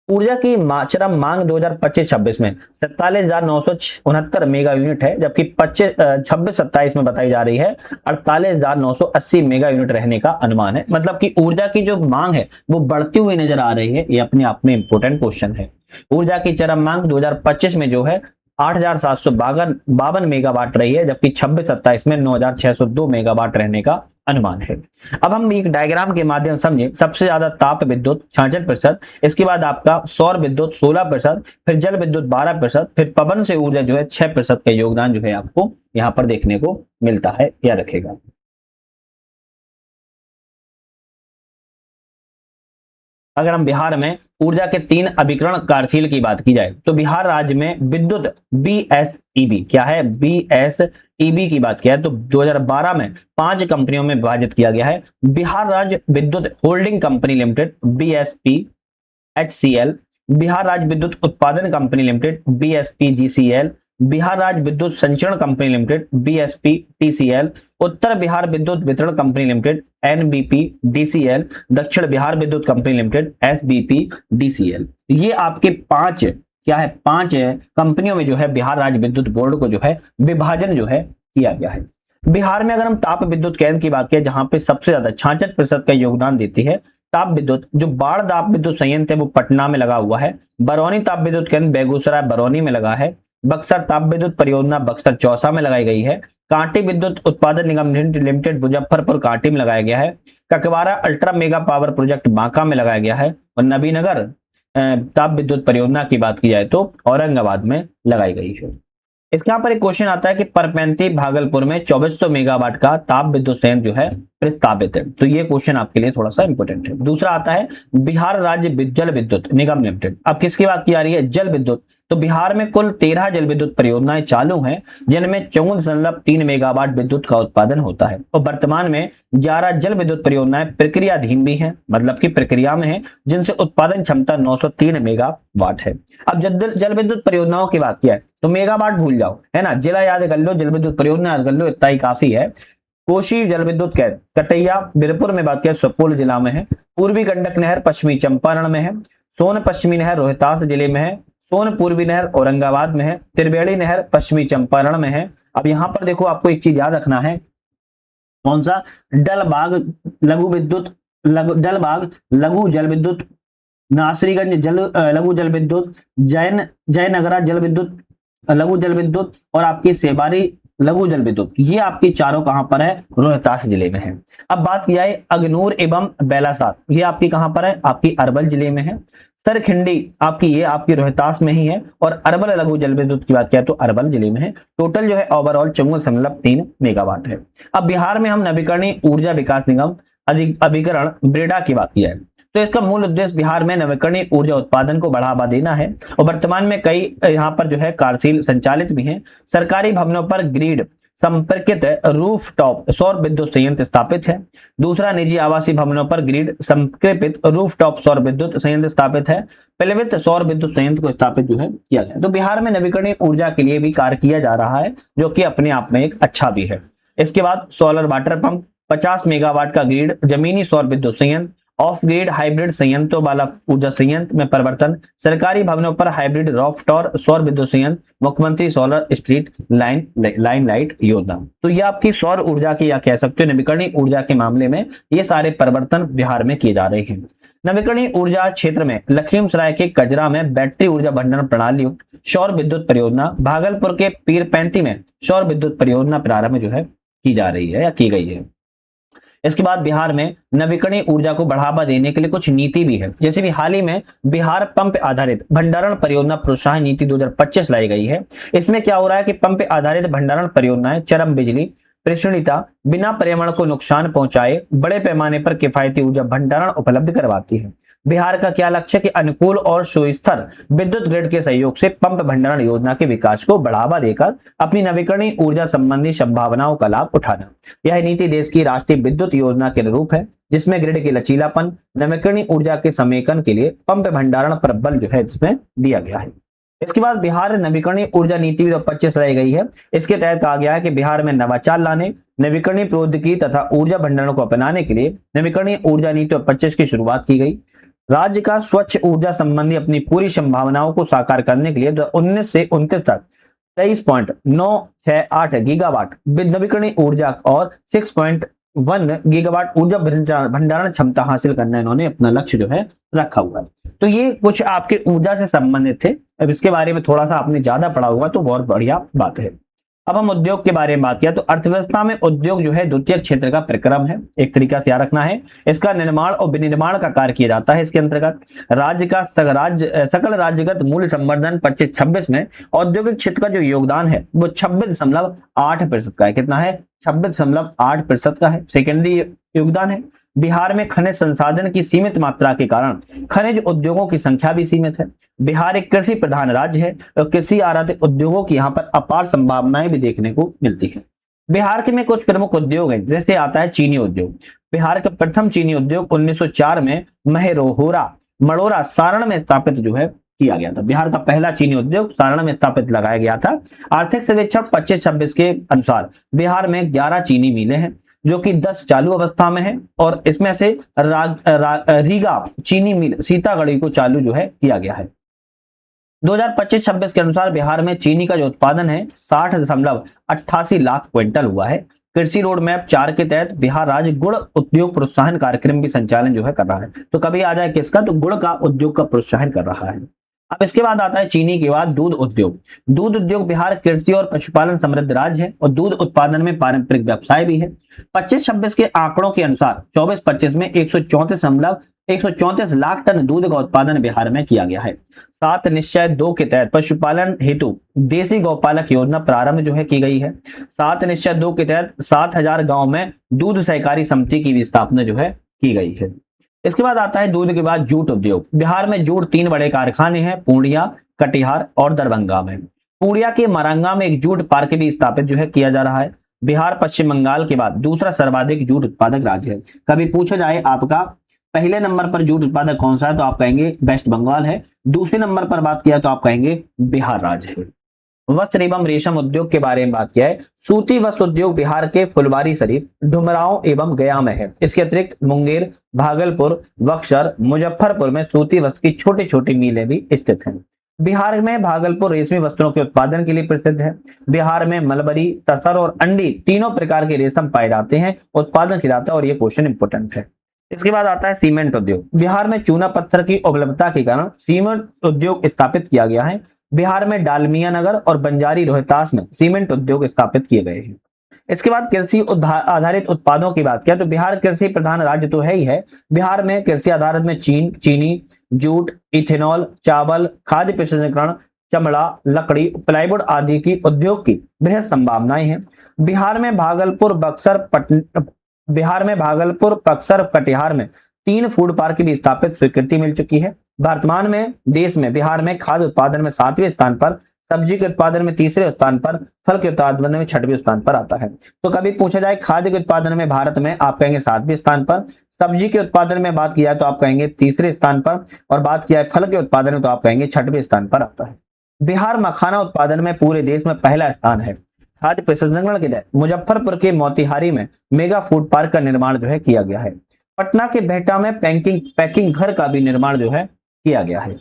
ऊर्जा की चरम मांग 2025-26 में 47,969 मेगा यूनिट है, जबकि 26-27 में बताई जा रही है 48,980 मेगा यूनिट रहने का अनुमान है। मतलब कि ऊर्जा की जो मांग है वो बढ़ती हुई नजर आ रही है। ये अपने आप में इंपोर्टेंट क्वेश्चन है। ऊर्जा की चरम मांग 2025 में जो है 8,752 मेगावाट रही है, जबकि 26-27 में 9,602 मेगावाट रहने का अनुमान है। अब हम एक डायग्राम के माध्यम समझे। सबसे ज्यादा ताप विद्युत 66%, इसके बाद आपका सौर विद्युत 16%, फिर जल विद्युत 12%, फिर पवन से ऊर्जा जो है 6% का योगदान जो है आपको यहाँ पर देखने को मिलता है, या रखेगा। अगर हम बिहार में ऊर्जा के 3 अभिकरण कार्यशील की बात की जाए तो बिहार राज्य में विद्युत बीएसईबी क्या है, बीएसईबी की बात किया है तो 2012 में 5 कंपनियों में विभाजित किया गया है। बिहार राज्य विद्युत holding company limited BSP HCL, Bihar राज्य विद्युत उत्पादन कंपनी लिमिटेड बीएसपीजीसीएल, बिहार राज्य विद्युत संचरण कंपनी लिमिटेड बीएसपीटीसीएल, उत्तर बिहार विद्युत वितरण कंपनी लिमिटेड एनबीपीडीसीएल, दक्षिण बिहार विद्युत कंपनी लिमिटेड एसबीपीडीसीएल। ये आपके 5 क्या है, 5 कंपनियों में जो है बिहार राज्य विद्युत बोर्ड को जो है विभाजन जो है किया गया है। बिहार में अगर हम ताप विद्युत केंद्र की बात करें जहां पे सबसे ज्यादा 66% का योगदान देती है ताप विद्युत, जो बाढ़ ताप विद्युत संयंत्र है वो पटना में लगा हुआ है। बरौनी ताप विद्युत केंद्र बेगूसराय बरौनी में लगा है। बक्सर ताप विद्युत परियोजना बक्सर चौसा में लगाई गई है। कांटी विद्युत उत्पादन निगम लिमिटेड मुजफ्फरपुर कांटी में लगाया गया है। Kakwara ultra mega power project Banka में लगाया गया है। और नबीनगर ताप विद्युत परियोजना की बात की जाए तो औरंगाबाद में लगाई गई है। इसके यहाँ पर एक क्वेश्चन आता है कि परपैंती भागलपुर में 2400 मेगावाट का ताप विद्युत संयंत्र जो है प्रस्तावित है, तो ये क्वेश्चन आपके लिए थोड़ा सा इंपॉर्टेंट है। दूसरा आता है बिहार राज्य जल विद्युत निगम लिमिटेड। अब किसकी बात की जा रही है, जल विद्युत। तो बिहार में कुल 13 जल विद्युत परियोजनाएं चालू हैं, जिनमें 54.3 मेगावाट विद्युत का उत्पादन होता है और वर्तमान में 11 जल विद्युत परियोजनाएं प्रक्रियाधीन भी हैं, मतलब की प्रक्रिया में है, जिनसे उत्पादन क्षमता 903 मेगावाट है। अब जल विद्युत परियोजनाओं की बात किया है तो मेगावाट भूल जाओ, है ना, जिला याद कर लो, जल विद्युत परियोजना याद कर लो, इतना ही काफी है। कोशी जल विद्युत कटैया बीरपुर में बात किया सुपौल जिला में है। पूर्वी गंडक नहर पश्चिमी चंपारण में है। सोन पश्चिमी नहर रोहतास जिले में है। सोन पूर्वी नहर औरंगाबाद में है। त्रिवेणी नहर पश्चिमी चंपारण में है। अब यहां पर देखो आपको एक चीज याद रखना है, कौन सा, डलबाग लघु विद्युत डलबाग लघु जल विद्युत, नासरीगंज लघु जल विद्युत, जयनगरा जल विद्युत लघु जल विद्युत और आपकी सेबारी लघु जल विद्युत, ये आपकी चारों कहां पर है, रोहतास जिले में है। अब बात की जाए अगनूर एवं बेलासात, ये आपकी कहां पर है, आपकी अरवल जिले में है। सरखिंडी आपकी ये आपकी रोहतास में ही है और अरवल लघु जल विद्युत की बात किया तो अरवल जिले में है। टोटल जो है ओवरऑल 54.3 मेगावाट है। अब बिहार में हम नवीकरणीय ऊर्जा विकास निगम अभिकरण ब्रेडा की बात की है तो इसका मूल उद्देश्य बिहार में नवीकरणीय ऊर्जा उत्पादन को बढ़ावा देना है और वर्तमान में कई यहाँ पर जो है कार्यशील संचालित भी हैं। सरकारी भवनों पर ग्रिड संपर्कित रूफटॉप सौर विद्युत संयंत्र स्थापित है। दूसरा, निजी आवासीय भवनों पर ग्रिड संपर्कित रूफटॉप सौर विद्युत संयंत्र स्थापित है। पिलवित सौर विद्युत संयंत्र को स्थापित जो है किया गया। तो बिहार में नवीकरणीय ऊर्जा के लिए भी कार्य किया जा रहा है, जो कि अपने आप में एक अच्छा भी है। इसके बाद सोलर वाटर पंप, 50 मेगावाट का ग्रिड जमीनी सौर विद्युत संयंत्र, ऑफ ग्रिड हाइब्रिड संयंत्रों वाला ऊर्जा संयंत्र में परिवर्तन, सरकारी भवनों पर हाइब्रिड रूफटॉप सौर विद्युत संयंत्र, मुख्यमंत्री सोलर स्ट्रीट लाइन लाइट योजना। तो ये आपकी सौर ऊर्जा की या कह सकते हो नवीकरणीय ऊर्जा के मामले में ये सारे परिवर्तन बिहार में किए जा रहे हैं। नवीकरणीय ऊर्जा क्षेत्र में लखीमसराय के कजरा में बैटरी ऊर्जा भंडारण प्रणाली युक्त सौर विद्युत परियोजना, भागलपुर के पीरपैंती में सौर विद्युत परियोजना प्रारंभ जो है की जा रही है या की गई है। इसके बाद बिहार में नवीकरणीय ऊर्जा को बढ़ावा देने के लिए कुछ नीति भी है, जैसे भी हाल ही में बिहार पंप आधारित भंडारण परियोजना प्रोत्साहन नीति 2025 लाई गई है। इसमें क्या हो रहा है कि पंप आधारित भंडारण परियोजनाएं चरम बिजली प्रसरणीयता, बिना पर्यावरण को नुकसान पहुंचाए बड़े पैमाने पर किफायती ऊर्जा भंडारण उपलब्ध करवाती है। बिहार का क्या लक्ष्य है कि अनुकूल और सुस्थिर विद्युत ग्रिड के सहयोग से पंप भंडारण योजना के विकास को बढ़ावा देकर अपनी नवीकरणीय ऊर्जा संबंधी संभावनाओं का लाभ उठाना। यह नीति देश की राष्ट्रीय विद्युत योजना के अनुरूप है, जिसमें ग्रिड के लचीलापन, नवीकरणीय ऊर्जा के समेकन के लिए पंप भंडारण पर बल जो है इसमें दिया गया है। इसके बाद बिहार नवीकरणीय ऊर्जा नीति 2025 लाई गई है। इसके तहत कहा गया है कि बिहार में नवाचार लाने, नवीकरणीय प्रौद्योगिकी तथा ऊर्जा भंडारण को अपनाने के लिए नवीकरणीय ऊर्जा नीति 2025 की शुरुआत की गई। राज्य का स्वच्छ ऊर्जा संबंधी अपनी पूरी संभावनाओं को साकार करने के लिए 19 से 29 तक 23.968 गीगावाट नवीकरणीय ऊर्जा और 6.1 गीगावाट ऊर्जा भंडारण क्षमता हासिल करना इन्होंने अपना लक्ष्य जो है रखा हुआ है। तो ये कुछ आपके ऊर्जा से संबंधित थे। अब इसके बारे में थोड़ा सा आपने ज्यादा पढ़ा हुआ तो बहुत बढ़िया बात है। अब हम उद्योग के बारे में बात किया तो अर्थव्यवस्था में उद्योग जो है द्वितीय क्षेत्र का प्रक्रम है, एक तरीका से याद रखना है। इसका निर्माण और विनिर्माण का कार्य किया जाता है। इसके अंतर्गत राज्य का सकल राज्यगत मूल्य संवर्धन 25-26 में औद्योगिक क्षेत्र का जो योगदान है वो 26.8% का है। कितना है? 26.8% का है, सेकेंडरी योगदान है। बिहार में खनिज संसाधन की सीमित मात्रा के कारण खनिज उद्योगों की संख्या भी सीमित है। बिहार एक कृषि प्रधान राज्य है और कृषि आधारित उद्योगों की यहाँ पर अपार संभावनाएं भी देखने को मिलती है। बिहार के में कुछ प्रमुख उद्योग हैं, जैसे आता है चीनी उद्योग। बिहार का प्रथम चीनी उद्योग 1904 में मड़ोरा सारण में स्थापित जो है किया गया था। बिहार का पहला चीनी उद्योग सारण में स्थापित लगाया गया था। आर्थिक सर्वेक्षण 25-26 के अनुसार बिहार में 11 चीनी मिलें हैं, जो कि 10 चालू अवस्था में है और इसमें से रीगा चीनी मिल सीतागढ़ी को चालू जो है किया गया है। 2025-26 के अनुसार बिहार में चीनी का जो उत्पादन है 60.88 लाख क्विंटल हुआ है। कृषि रोड मैप 4 के तहत बिहार राज्य गुड़ उद्योग प्रोत्साहन कार्यक्रम की संचालन जो है कर रहा है। तो कभी आ जाए किसका? तो गुड़ का उद्योग का प्रोत्साहन कर रहा है। अब इसके बाद आता है चीनी के बाद दूध उद्योग। दूध उद्योग बिहार कृषि और पशुपालन समृद्ध राज्य है और दूध उत्पादन में पारंपरिक व्यवसाय भी है। 25-26 के आंकड़ों के अनुसार 24-25 में 134 लाख टन दूध का उत्पादन बिहार में किया गया है। 7 निश्चय 2 के तहत पशुपालन हेतु देसी गौपालक योजना प्रारंभ जो है की गई है। 7 निश्चय 2 के तहत 7000 गांव में दूध सहकारी समिति की भी स्थापना जो है की गई है। इसके बाद आता है दूध के बाद जूट उद्योग। बिहार में जूट 3 बड़े कारखाने हैं, पूर्णिया, कटिहार और दरभंगा में। पूर्णिया के मरंगा में एक जूट पार्क भी स्थापित जो है किया जा रहा है। बिहार पश्चिम बंगाल के बाद दूसरा सर्वाधिक जूट उत्पादक राज्य है। कभी पूछा जाए आपका पहले नंबर पर जूट उत्पादक कौन सा है, तो आप कहेंगे वेस्ट बंगाल है। दूसरे नंबर पर बात किया तो आप कहेंगे बिहार राज्य है। वस्त्र एवं रेशम उद्योग के बारे में बात किया है। सूती वस्त्र उद्योग बिहार के फुलवारी शरीफ, डुमरांव एवं गया में है। इसके अतिरिक्त मुंगेर, भागलपुर, बक्सर, मुजफ्फरपुर में सूती वस्त्र की छोटी छोटी मिलें भी स्थित हैं। बिहार में भागलपुर रेशमी वस्त्रों के उत्पादन के लिए प्रसिद्ध है। बिहार में मलबरी, तसर और अंडी तीनों प्रकार के रेशम पाए जाते हैं, उत्पादन किया जाता है और ये क्वेश्चन इंपोर्टेंट है। इसके बाद आता है सीमेंट उद्योग। बिहार में चूना पत्थर की उपलब्धता के कारण सीमेंट उद्योग स्थापित किया गया है। बिहार में डालमिया नगर और बंजारी रोहतास में सीमेंट उद्योग स्थापित किए गए हैं। इसके बाद कृषि आधारित उत्पादों की बात किया तो बिहार कृषि प्रधान राज्य तो है ही है। बिहार में कृषि आधारित में चीनी, जूट, इथेनॉल, चावल, खाद्य प्रसंस्करण, चमड़ा, लकड़ी, प्लाईवुड आदि की उद्योग की बृहद संभावनाएं हैं। बिहार में भागलपुर, बक्सर, कटिहार में 3 फूड पार्क की भी स्थापित स्वीकृति मिल चुकी है। वर्तमान में देश में बिहार में खाद्य उत्पादन में 7वें स्थान पर, सब्जी के उत्पादन में 3रे स्थान पर, फल के उत्पादन में 6वें स्थान पर आता है। तो कभी पूछा जाए खाद्य के उत्पादन में भारत में, आप कहेंगे 7वें स्थान पर, सब्जी के उत्पादन में बात किया तो आप कहेंगे 3रे स्थान पर, और बात किया है फल के उत्पादन में तो आप कहेंगे 6वें स्थान पर आता है। बिहार मखाना उत्पादन में पूरे देश में पहला स्थान है। खाद्य प्रसंस्करण के तहत मुजफ्फरपुर के मोतिहारी में मेगा फूड पार्क का निर्माण जो है किया गया है। पटना के बिहटा में पैकिंग घर का भी निर्माण जो है किया गया है।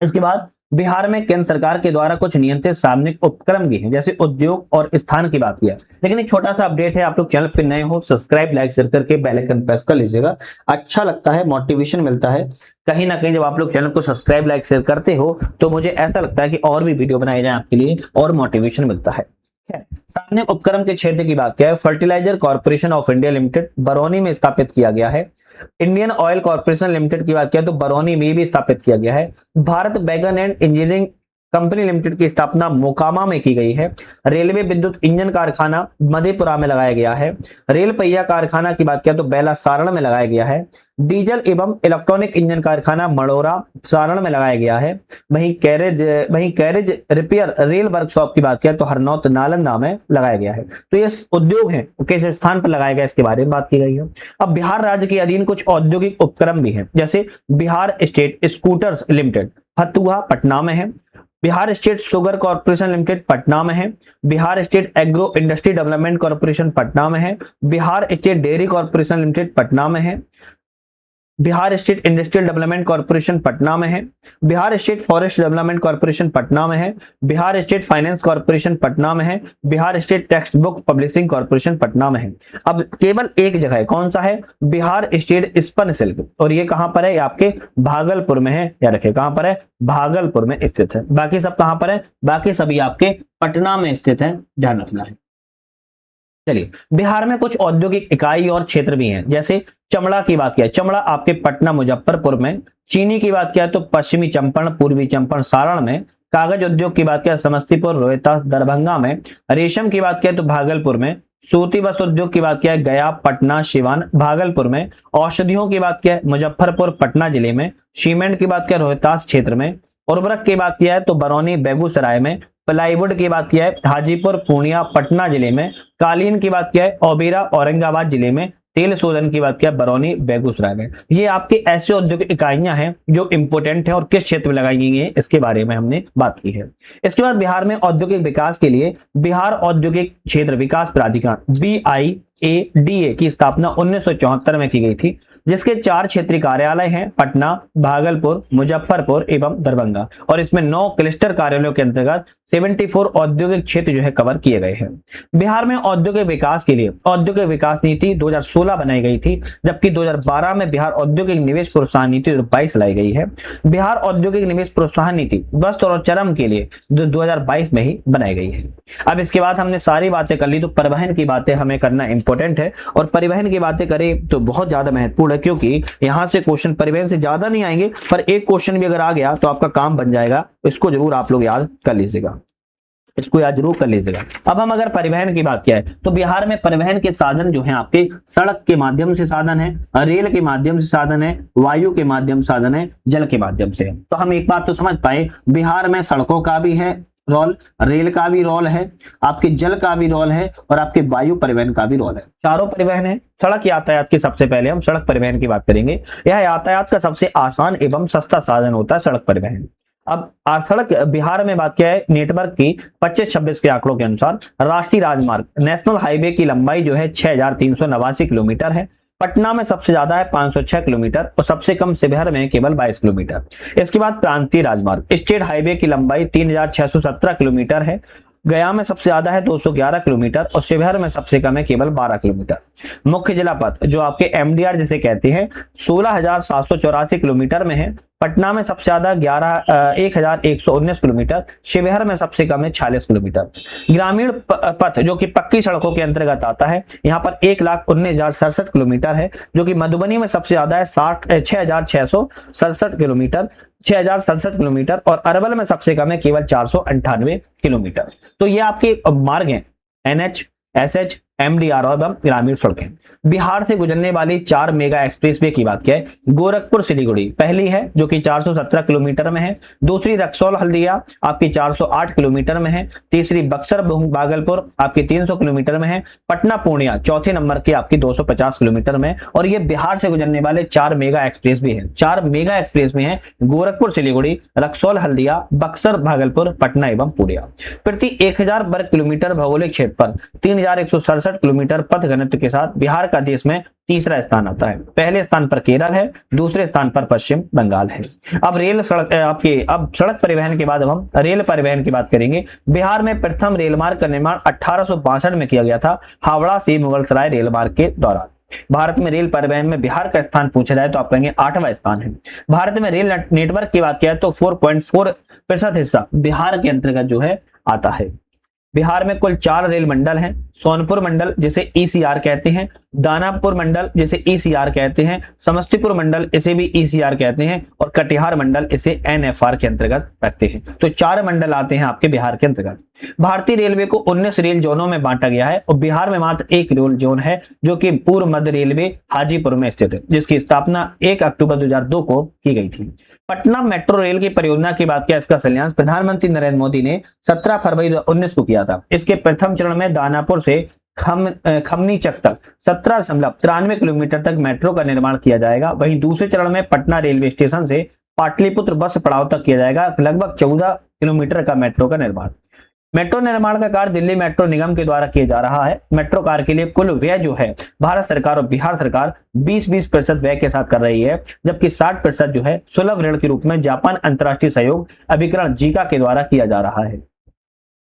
इसके बाद बिहार में केंद्र सरकार के द्वारा कुछ नियंत्रित सार्वजनिक उपक्रम भी हैं, जैसे उद्योग और स्थान की बात किया। लेकिन एक छोटा सा अपडेट है, आप लोग चैनल पे नए हो सब्सक्राइब लाइक शेयर करके बेल आइकन प्रेस कर लीजिएगा। अच्छा लगता है, मोटिवेशन मिलता है कहीं ना कहीं। जब आप लोग चैनल को सब्सक्राइब लाइक शेयर करते हो तो मुझे ऐसा लगता है कि और भी वीडियो बनाए जाए आपके लिए, और मोटिवेशन मिलता है। सार्वजनिक उपक्रम के क्षेत्र की बात किया है, fertilizer corporation of India limited Barauni में स्थापित किया गया है। इंडियन ऑयल कॉर्पोरेशन लिमिटेड की बात किया तो बरौनी में भी स्थापित किया गया है। भारत बैगन एंड इंजीनियरिंग कंपनी लिमिटेड की स्थापना मोकामा में की गई है। रेलवे विद्युत इंजन कारखाना मधेपुरा में लगाया गया है। रेल पहिया कारखाना की बात किया तो बेला सारण में लगाया गया है। डीजल एवं इलेक्ट्रॉनिक इंजन कारखाना मड़ौरा सारण में लगाया गया है। वहीं कैरेज रिपेयर रेल वर्कशॉप की बात किया तो हरनौत नालंदा में लगाया गया है। तो ये उद्योग हैं, किस स्थान पर लगाया गया इसके बारे में बात की गई है। अब बिहार राज्य के अधीन कुछ औद्योगिक उपक्रम भी हैं, जैसे Bihar state scooters limited Fatuha Patna में है। Bihar state sugar corporation limited Patna में है। Bihar state agro industry development corporation Patna में है। Bihar state dairy corporation limited Patna में है। Bihar state industrial development corporation Patna में है। Bihar state forest development corporation Patna में है। Bihar state finance corporation Patna में है। Bihar state text book publishing corporation Patna में है। अब केवल एक जगह है, कौन सा है? बिहार स्टेट स्पन सिल्क, और ये कहां पर है? आपके भागलपुर में है। या रखे कहां पर है? भागलपुर में स्थित है। बाकी सब कहां पर है? बाकी सभी आपके पटना में स्थित है, ध्यान रखना है। चलिए, बिहार में कुछ औद्योगिक इकाई और क्षेत्र भी हैं, जैसे चमड़ा की बात किया, चमड़ा आपके पटना मुजफ्फरपुर में। चीनी की बात किया तो पश्चिमी चंपारण पूर्वी चंपारण सारण में। कागज उद्योग की बात किया समस्तीपुर रोहतास दरभंगा में। रेशम की बात किया तो भागलपुर में। सूती वस्त्र उद्योग की बात किया गया पटना सिवान भागलपुर में। औषधियों की बात किया मुजफ्फरपुर पटना जिले में। सीमेंट की बात किया रोहतास क्षेत्र में। उर्वरक की बात किया है तो बरौनी बेगूसराय में। प्लाईवुड की बात किया है हाजीपुर पूर्णिया पटना जिले में। कालीन की बात किया है ओबेरा औरंगाबाद जिले में। तेल शोधन की बात किया बरौनी बेगूसराय में। ये आपके ऐसे औद्योगिक इकाइयां हैं जो इंपोर्टेंट है और किस क्षेत्र में लगाई गई है इसके बारे में हमने बात की है। इसके बाद बिहार में औद्योगिक विकास के लिए बिहार औद्योगिक क्षेत्र विकास प्राधिकरण BIADA की स्थापना 1974 में की गई थी, जिसके 4 क्षेत्रीय कार्यालय हैं, पटना, भागलपुर, मुजफ्फरपुर एवं दरभंगा, और इसमें 9 क्लस्टर कार्यालयों के अंतर्गत 74 औद्योगिक क्षेत्र जो है कवर किए गए हैं। बिहार में औद्योगिक विकास के लिए औद्योगिक विकास नीति 2016 बनाई गई थी, जबकि 2012 में बिहार औद्योगिक निवेश प्रोत्साहन नीति 2022 लाई गई है। बिहार औद्योगिक निवेश प्रोत्साहन नीति वस्त्र और चरम के लिए 2022 में ही बनाई गई है। अब इसके बाद हमने सारी बातें कर ली, तो परिवहन की बातें हमें करना इंपॉर्टेंट है, और परिवहन की बातें करें तो बहुत ज्यादा महत्वपूर्ण है, क्योंकि यहां से क्वेश्चन परिवहन से ज्यादा नहीं आएंगे, पर एक क्वेश्चन भी अगर आ गया तो आपका काम बन जाएगा। इसको जरूर आप लोग याद कर लीजिएगा, इसको याद जरूर कर लीजिएगा। अब हम अगर परिवहन की बात किया है तो बिहार में परिवहन के साधन जो हैं आपके सड़क के माध्यम से साधन है, रेल के माध्यम से साधन है, वायु के माध्यम से साधन है, जल के माध्यम से है। तो हम एक बात तो समझ पाए, बिहार में सड़कों का भी है रोल, रेल का भी रोल है, आपके जल का भी रोल है, और आपके वायु परिवहन का भी रोल है। चारों परिवहन है। सड़क यातायात की सबसे पहले हम सड़क परिवहन की बात करेंगे। यह यातायात का सबसे आसान एवं सस्ता साधन होता है सड़क परिवहन। अब सड़क बिहार में बात किया है नेटवर्क की 25-26 के आंकड़ों के अनुसार, राष्ट्रीय राजमार्ग नेशनल हाईवे की लंबाई जो है 6389 किलोमीटर है। पटना में सबसे ज्यादा है 506 किलोमीटर, और सबसे कम शिवहर में केवल 22 किलोमीटर। इसके बाद प्रांतीय राजमार्ग स्टेट हाईवे की लंबाई 3617 किलोमीटर है। गया में सबसे ज्यादा है 211 किलोमीटर, और शिवहर में सबसे कम है केवल 12 किलोमीटर। मुख्य जिला पथ जो आपके MDR जिसे कहते हैं 16,784 किलोमीटर में है। पटना में सबसे ज्यादा 1119 किलोमीटर, शिवहर में सबसे कम है 46 किलोमीटर। ग्रामीण पथ जो कि पक्की सड़कों के अंतर्गत आता है, यहाँ पर 1,19,067 किलोमीटर है, जो कि मधुबनी में सबसे ज्यादा है 6,667 किलोमीटर 6,067 किलोमीटर, और अरवल में सबसे कम है केवल 498 किलोमीटर। तो ये आपके मार्ग हैं NH, SH, एमडीआर एवं ग्रामीण सड़कें। बिहार से गुजरने वाली 4 मेगा एक्सप्रेसवे की बात किया है, गोरखपुर सिलीगुड़ी पहली है जो कि 417 किलोमीटर में है, दूसरी रक्सौल हल्दिया आपकी 408 किलोमीटर में है, तीसरी बक्सर भागलपुर आपकी 300 किलोमीटर में है, पटना पूर्णिया चौथे नंबर की आपकी 250 किलोमीटर में। और ये बिहार से गुजरने वाले 4 मेगा एक्सप्रेस भी है। 4 मेगा एक्सप्रेस में है गोरखपुर सिलीगुड़ी, रक्सौल हल्दिया, बक्सर भागलपुर, पटना एवं पूर्णिया। प्रति 1000 वर्ग किलोमीटर भौगोलिक क्षेत्र पर 3167 किलोमीटर पथ घनत्व के साथ बिहार का देश में तीसरा स्थान आता है। पहले स्थान पर केरल है, दूसरे स्थान पर पश्चिम बंगाल है। अब सड़क परिवहन के बाद अब हम रेल परिवहन की बात करेंगे। बिहार में प्रथम रेल मार्ग का निर्माण 1862 में किया गया था, हावड़ा से मुगलसराय रेल मार्ग के दौरान। भारत में रेल परिवहन में बिहार का स्थान पूछा जाए तो आप कहेंगे 8वां स्थान है। भारत में रेल नेटवर्क की बात किया तो 4.4% हिस्सा बिहार के अंतर्गत जो है आता है। बिहार में कुल 4 रेल मंडल हैं। सोनपुर मंडल जिसे ईसीआर कहते हैं, दानापुर मंडल जिसे ईसीआर कहते हैं, समस्तीपुर मंडल इसे भी ईसीआर कहते हैं और कटिहार मंडल इसे एनएफआर के अंतर्गत रखते हैं। तो 4 मंडल आते हैं आपके बिहार के अंतर्गत। भारतीय रेलवे को 19 रेल जोनों में बांटा गया है और बिहार में मात्र एक रेल जोन है जो कि पूर्व मध्य रेलवे हाजीपुर में स्थित है, जिसकी स्थापना 1 अक्टूबर 2002 को की गई थी। पटना मेट्रो रेल की परियोजना की बात किया, इसका शिलान्यास प्रधानमंत्री नरेंद्र मोदी ने 17 फरवरी 2019 को किया था। इसके प्रथम चरण में दानापुर से खमनी चक तक 17.93 किलोमीटर तक मेट्रो का निर्माण किया जाएगा। वहीं दूसरे चरण में पटना रेलवे स्टेशन से पाटलिपुत्र बस पड़ाव तक किया जाएगा, लगभग 14 किलोमीटर का मेट्रो का निर्माण। मेट्रो निर्माण का कार्य दिल्ली मेट्रो निगम के द्वारा किया जा रहा है। मेट्रो कार्य के लिए कुल व्यय जो है भारत सरकार और बिहार सरकार 20% व्यय के साथ कर रही है, जबकि 60% जो है सुलभ ऋण के रूप में जापान अंतर्राष्ट्रीय सहयोग अभिकरण जीका के द्वारा किया जा रहा है।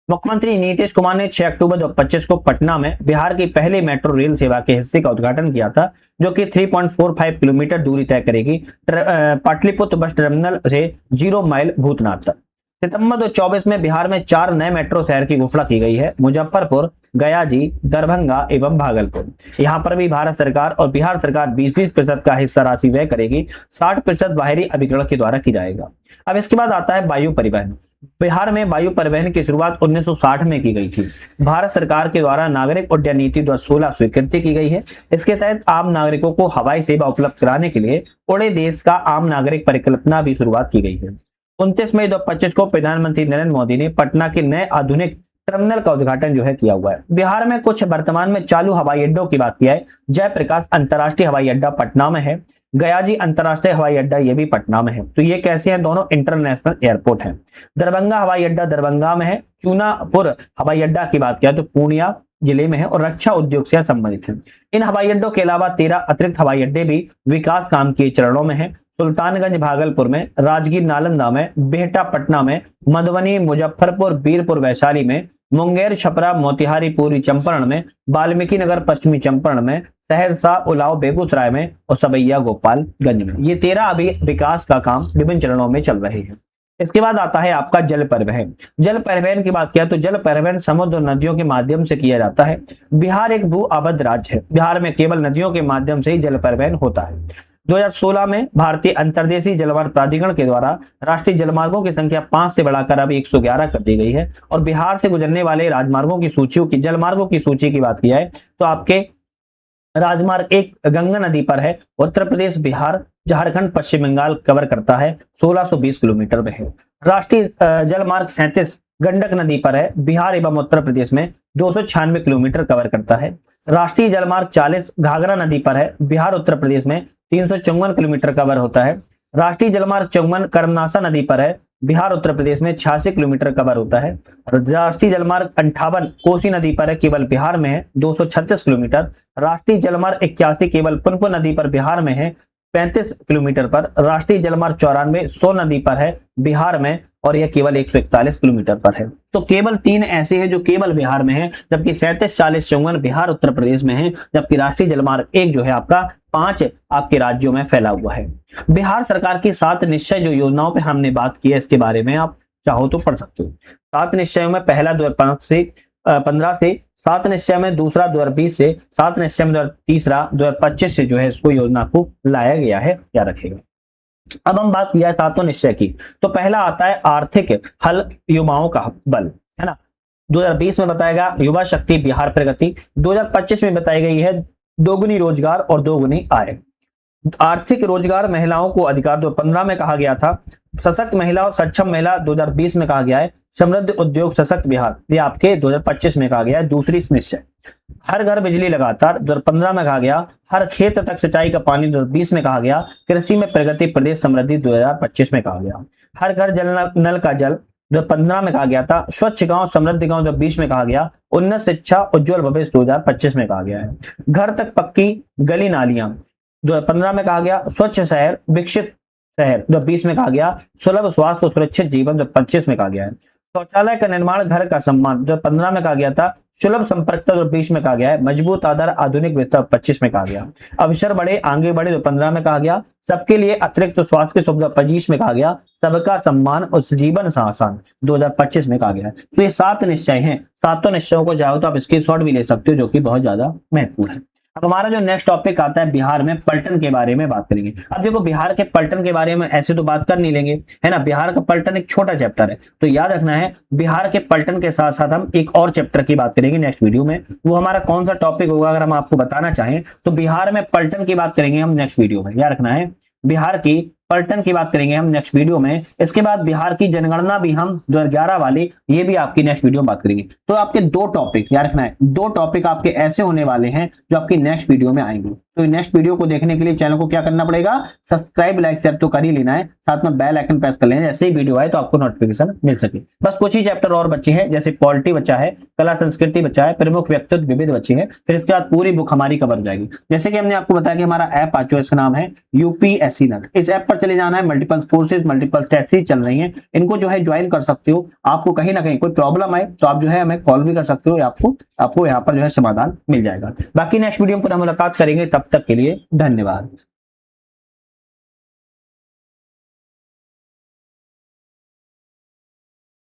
मुख्यमंत्री नीतीश कुमार ने 6 अक्टूबर 2025 को पटना में बिहार की पहली मेट्रो रेल सेवा के हिस्से का उद्घाटन किया था, जो कि 3.45 किलोमीटर दूरी तय करेगी पाटलिपुत्र बस टर्मिनल से 0 माइल भूतनाथ तक। सितंबर 2024 में बिहार में 4 नए मेट्रो शहर की घोषणा की गई है, मुजफ्फरपुर, गयाजी, दरभंगा एवं भागलपुर। यहाँ पर भी भारत सरकार और बिहार सरकार 20% का हिस्सा राशि व्यय करेगी, 60% बाहरी अभिकरण के द्वारा की जाएगा। अब इसके बाद आता है वायु परिवहन। बिहार में वायु परिवहन की शुरुआत 1960 में की गई थी। भारत सरकार के द्वारा नागरिक उड्डयन नीति 2016 स्वीकृति की गई है। इसके तहत आम नागरिकों को हवाई सेवा उपलब्ध कराने के लिए उड़े देश का आम नागरिक परिकल्पना भी शुरुआत की गई है। 29 मई 2025 को प्रधानमंत्री नरेंद्र मोदी ने पटना के नए आधुनिक टर्मिनल का उद्घाटन जो है किया हुआ है। बिहार में कुछ वर्तमान में चालू हवाई अड्डों की बात किया है। जयप्रकाश अंतर्राष्ट्रीय हवाई अड्डा पटना में है, गयाजी अंतर्राष्ट्रीय हवाई अड्डा ये भी पटना में है। तो ये कैसे हैं, दोनों इंटरनेशनल एयरपोर्ट हैं। दरभंगा हवाई अड्डा दरभंगा में है। चूनापुर हवाई अड्डा की बात किया तो पूर्णिया जिले में है और रक्षा उद्योग से संबंधित है। इन हवाई अड्डों के अलावा 13 अतिरिक्त हवाई अड्डे भी विकास काम के चरणों में है। सुल्तानगंज भागलपुर में, राजगीर नालंदा में, बिहटा पटना में, मधुबनी, मुजफ्फरपुर, बीरपुर वैशाली में, मुंगेर, छपरा, मोतिहारी, पूर्वी चंपारण में, वाल्मीकि नगर पश्चिमी चंपारण में, सहरसा, उलाव बेगूसराय में और सबैया गोपालगंज में। ये 13 अभी विकास का काम विभिन्न चरणों में चल रहे हैं। इसके बाद आता है आपका जल परिवहन। जल परिवहन की बात किया तो जल परिवहन समुद्र और नदियों के माध्यम से किया जाता है। बिहार एक भू आबद्ध राज्य है। बिहार में केवल नदियों के माध्यम से ही जल परिवहन होता है। 2016 में भारतीय अंतर्देशीय जलमार्ग प्राधिकरण के द्वारा राष्ट्रीय जलमार्गों की संख्या 5 से बढ़ाकर अब 111 कर दी गई है और बिहार से गुजरने वाले राजमार्गों की जलमार्गों की सूची की बात की जाए तो आपके राजमार्ग 1 गंगा नदी पर है। उत्तर प्रदेश, बिहार, झारखंड, पश्चिम बंगाल कवर करता है, 1620 किलोमीटर में है। राष्ट्रीय जलमार्ग 37 गंडक नदी पर है। बिहार एवं उत्तर प्रदेश में 296 किलोमीटर कवर करता है। राष्ट्रीय जलमार्ग 40 घाघरा नदी पर है। बिहार उत्तर प्रदेश में 354 किलोमीटर कवर होता है। राष्ट्रीय जलमार्ग 54 कर्मनासा नदी पर है। बिहार उत्तर प्रदेश में 86 किलोमीटर कवर होता है। राष्ट्रीय जलमार्ग 58 कोसी नदी पर है, केवल बिहार में है, 236 किलोमीटर। राष्ट्रीय जलमार्ग 81 केवल पुनपुन नदी पर बिहार में है, 35 किलोमीटर पर। राष्ट्रीय जलमार्ग 94 सो नदी पर है बिहार में और यह केवल 141 किलोमीटर पर है। तो केवल 3 ऐसे हैं जो केवल बिहार में है, जबकि 37, 40, 54 बिहार उत्तर प्रदेश में है, जबकि राष्ट्रीय जलमार्ग 1 जो है आपका 5 आपके राज्यों में फैला हुआ है। बिहार सरकार की 7 निश्चय जो योजनाओं पे हमने बात की है, इसके बारे में आप चाहो तो पढ़ सकते हो। 7 निश्चयों में पहला 2015 से, 7 निश्चय में दूसरा 2020 से, 7 निश्चय में तीसरा 2025 से जो है इसको योजना को लाया गया है, या रखेगा। अब हम बात किया है 7 निश्चय की, तो पहला आता है आर्थिक हल युवाओं का बल, है ना। 2020 में बताया गया युवा शक्ति बिहार प्रगति, 2025 में बताई गई है दोगुनी रोजगार और दोगुनी आय। आर्थिक रोजगार महिलाओं को अधिकार 2015 में कहा गया था, सशक्त महिला और सक्षम महिला 2020 में कहा गया है, समृद्ध उद्योग सशक्त बिहार ये आपके 2025 में कहा गया है। दूसरी निश्चय, हर घर बिजली लगातार 2015 में कहा गया, हर खेत तक सिंचाई का पानी 2020 में कहा गया, कृषि में प्रगति प्रदेश समृद्धि 2025 में कहा गया, हर घर जल नल का जल 2015 में कहा गया था, स्वच्छ गांव समृद्ध गांव 2020 में कहा गया, उन्नत शिक्षा उज्जवल भविष्य 2025 में कहा गया है, घर तक पक्की गली नालियां 2015 में कहा गया, स्वच्छ शहर विकसित शहर 2020 में कहा गया, सुलभ स्वास्थ्य और सुरक्षित जीवन 2025 में कहा गया है, शौचालय का निर्माण घर का सम्मान 2015 में कहा गया था, सुलभ संपर्कता 2020 में कहा गया है, मजबूत आधार आधुनिक विस्तार 25 में कहा गया, अवसर बढ़े आगे बढ़े 2015 में कहा गया, सबके लिए अतिरिक्त स्वास्थ्य की सुविधा 25 में कहा गया, सबका सम्मान और जीवन आसान 2025 में कहा गया है। तो ये 7 निश्चय हैं, सातों निश्चयों को चाहो तो आप इसकी शॉर्ट भी ले सकते हो, जो कि बहुत ज्यादा महत्वपूर्ण है। अब हमारा जो नेक्स्ट टॉपिक आता है बिहार में पलटन के बारे में बात करेंगे। अब देखो बिहार के पलटन के बारे में ऐसे तो बात कर नहीं लेंगे, है ना। बिहार का पलटन एक छोटा चैप्टर है, तो याद रखना है बिहार के पलटन के साथ साथ हम एक और चैप्टर की बात करेंगे नेक्स्ट वीडियो में। वो हमारा कौन सा टॉपिक होगा अगर हम आपको बताना चाहें तो बिहार में पलटन की बात करेंगे हम नेक्स्ट वीडियो में। याद रखना है बिहार की पलटन की बात करेंगे हम नेक्स्ट वीडियो में। इसके बाद बिहार की जनगणना भी हम 2011 वाली, ये भी आपकी नेक्स्ट वीडियो में बात करेंगे। तो आपके 2 टॉपिक याद रखना है, 2 टॉपिक आपके ऐसे होने वाले हैं जो आपकी नेक्स्ट वीडियो में आएंगे। तो नेक्स्ट वीडियो को देखने के लिए चैनल को क्या करना पड़ेगा, सब्सक्राइब लाइक शेयर तो कर ही लेना है, साथ में बेल आइकन प्रेस कर लेना, जैसे ही वीडियो आए तो आपको नोटिफिकेशन मिल सके। बस कुछ ही चैप्टर और बचे हैं, जैसे पॉलिटी बचा है, कला संस्कृति बचा है, प्रमुख व्यक्तित्व विविध बचे हैं, फिर इसके बाद पूरी बुक हमारी कवर जाएगी। जैसे कि हमने आपको बताया कि हमारा ऐप आ चुका है, इसका नाम है यूपीएससी नट। इस ऐप पर चले जाना है, मल्टीपल फोर्सेज मल्टीपल टेस्ट चल रही हैं, इनको जो है ज्वाइन कर सकते हो। आपको कहीं ना कहीं कोई प्रॉब्लम आए तो आप जो है हमें कॉल भी कर सकते हो, आपको यहाँ पर जो है समाधान मिल जाएगा। बाकी नेक्स्ट वीडियो पर हम मुलाकात करेंगे, तब तक के लिए धन्यवाद।